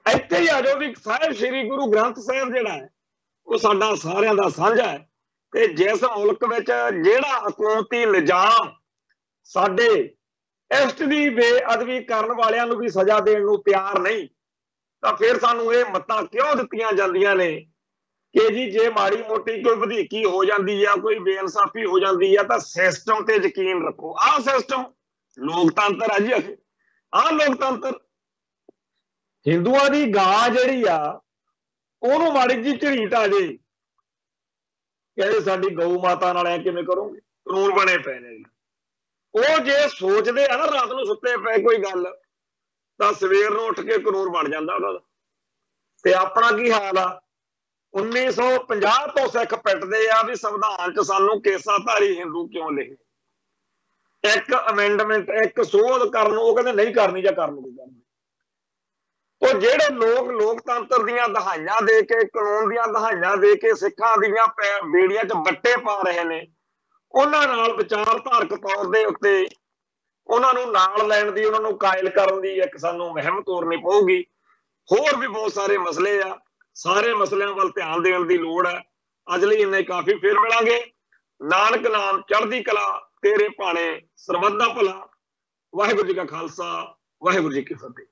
ਇੱਥੇ ਹੀ ਆ ਜਾਓ ਵੀ ਸਾਹਿਬ ਸ੍ਰੀ ਗੁਰੂ ਗ੍ਰੰਥ ਸਾਹਿਬ ਜਿਹੜਾ ਹੈ ਉਹ ਸਾਡਾ ਸਾਰਿਆਂ ਦਾ ਸਾਂਝਾ ਹੈ, ਤੇ ਜਿਸ ਮੁਲਕ ਵਿੱਚ ਜਿਹੜਾ ਹਕੂਮਤੀ ਨਿਜ਼ਾਮ ਸਾਡੇ ਇਸ਼ਟ ਦੀ ਬੇਅਦਬੀ ਕਰਨ ਵਾਲਿਆਂ ਨੂੰ ਵੀ ਸਜ਼ਾ ਦੇਣ ਨੂੰ ਤਿਆਰ ਨਹੀਂ, ਤਾਂ ਫਿਰ ਸਾਨੂੰ ਇਹ ਮੱਤਾਂ ਕਿਉਂ ਦਿੱਤੀਆਂ ਜਾਂਦੀਆਂ ਨੇ ਕਿ ਜੀ ਜੇ ਮਾੜੀ ਮੋਟੀ ਕੋਈ ਵਧੀਕੀ ਹੋ ਜਾਂਦੀ ਆ, ਕੋਈ ਬੇਇਨਸਾਫੀ ਹੋ ਜਾਂਦੀ ਆ, ਤਾਂ ਸਿਸਟਮ ਤੇ ਯਕੀਨ ਰੱਖੋ। ਆਹ ਸਿਸਟਮ ਲੋਕਤੰਤਰ ਆ ਜੀ, ਆਹ ਲੋਕਤੰਤਰ। ਹਿੰਦੂਆਂ ਦੀ ਗਾਂ ਜਿਹੜੀ ਆ ਉਹਨੂੰ ਮਾੜੀ ਜੀ ਝਰੀਟ ਆ ਜੇ, ਕਹਿੰਦੇ ਸਾਡੀ ਗਊ ਮਾਤਾ ਨਾਲ ਐ ਕਿਵੇਂ ਕਰੋਗੇ, ਕਾਨੂੰਨ ਬਣੇ ਪਏ ਨੇ। ਉਹ ਜੇ ਸੋਚਦੇ ਆ ਨਾ ਰਾਤ ਨੂੰ ਸੁੱਤੇ ਪਏ ਕੋਈ ਗੱਲ, ਤਾਂ ਸਵੇਰ ਨੂੰ ਉੱਠ ਕੇ ਕਾਨੂੰਨ ਬਣ ਜਾਂਦਾ ਉਹਨਾਂ ਦਾ। ਤੇ ਆਪਣਾ ਕੀ ਹਾਲ ਆ, 1950 ਤੋਂ ਸਿੱਖ ਪਿੱਟਦੇ ਆ ਵੀ ਸੰਵਿਧਾਨ 'ਚ ਸਾਨੂੰ ਕੇਸਾਧਾਰੀ ਹਿੰਦੂ ਕਿਉਂ ਲਿਖੇ, ਇੱਕ ਅਮੈਂਡਮੈਂਟ, ਇੱਕ ਸੋਧ ਕਰਨ ਨੂੰ ਉਹ ਕਹਿੰਦੇ ਨਹੀਂ ਕਰਨੀ ਜਾਂ ਕਰਨ ਨਹੀਂ ਕਰਨੀ। ਉਹ ਜਿਹੜੇ ਲੋਕ ਲੋਕਤੰਤਰ ਦੀਆਂ ਦਹਾਈਆਂ ਦੇ ਕੇ, ਕਾਨੂੰਨ ਦੀਆਂ ਦਹਾਈਆਂ ਦੇ ਕੇ ਸਿੱਖਾਂ ਦੀਆਂ ਬੇੜੀਆਂ 'ਚ ਵੱਟੇ ਪਾ ਰਹੇ ਨੇ, ਉਹਨਾਂ ਨਾਲ ਵਿਚਾਰਧਾਰਕ ਤੌਰ ਦੇ ਉੱਤੇ ਉਹਨਾਂ ਨੂੰ ਨਾਲ ਲੈਣ ਦੀ, ਉਹਨਾਂ ਨੂੰ ਕਾਇਲ ਕਰਨ ਦੀ ਇੱਕ ਸਾਨੂੰ ਮੁਹਿੰਮ ਤੋਰਨੀ ਪਊਗੀ। ਹੋਰ ਵੀ ਬਹੁਤ ਸਾਰੇ ਮਸਲੇ ਆ, ਸਾਰੇ ਮਸਲਿਆਂ ਵੱਲ ਧਿਆਨ ਦੇਣ ਦੀ ਲੋੜ ਹੈ। ਅੱਜ ਲਈ ਇੰਨਾ ਹੀ ਕਾਫੀ, ਫਿਰ ਮਿਲਾਂਗੇ। ਨਾਨਕ ਨਾਮ ਚੜ੍ਹਦੀ ਕਲਾ ਤੇਰੇ ਭਾਣੇ, ਸਰਬੱਤ ਦਾ ਭਲਾ। ਵਾਹਿਗੁਰੂ ਜੀ ਕਾ ਖਾਲਸਾ, ਵਾਹਿਗੁਰੂ ਜੀ ਕੀ ਫਤਿਹ।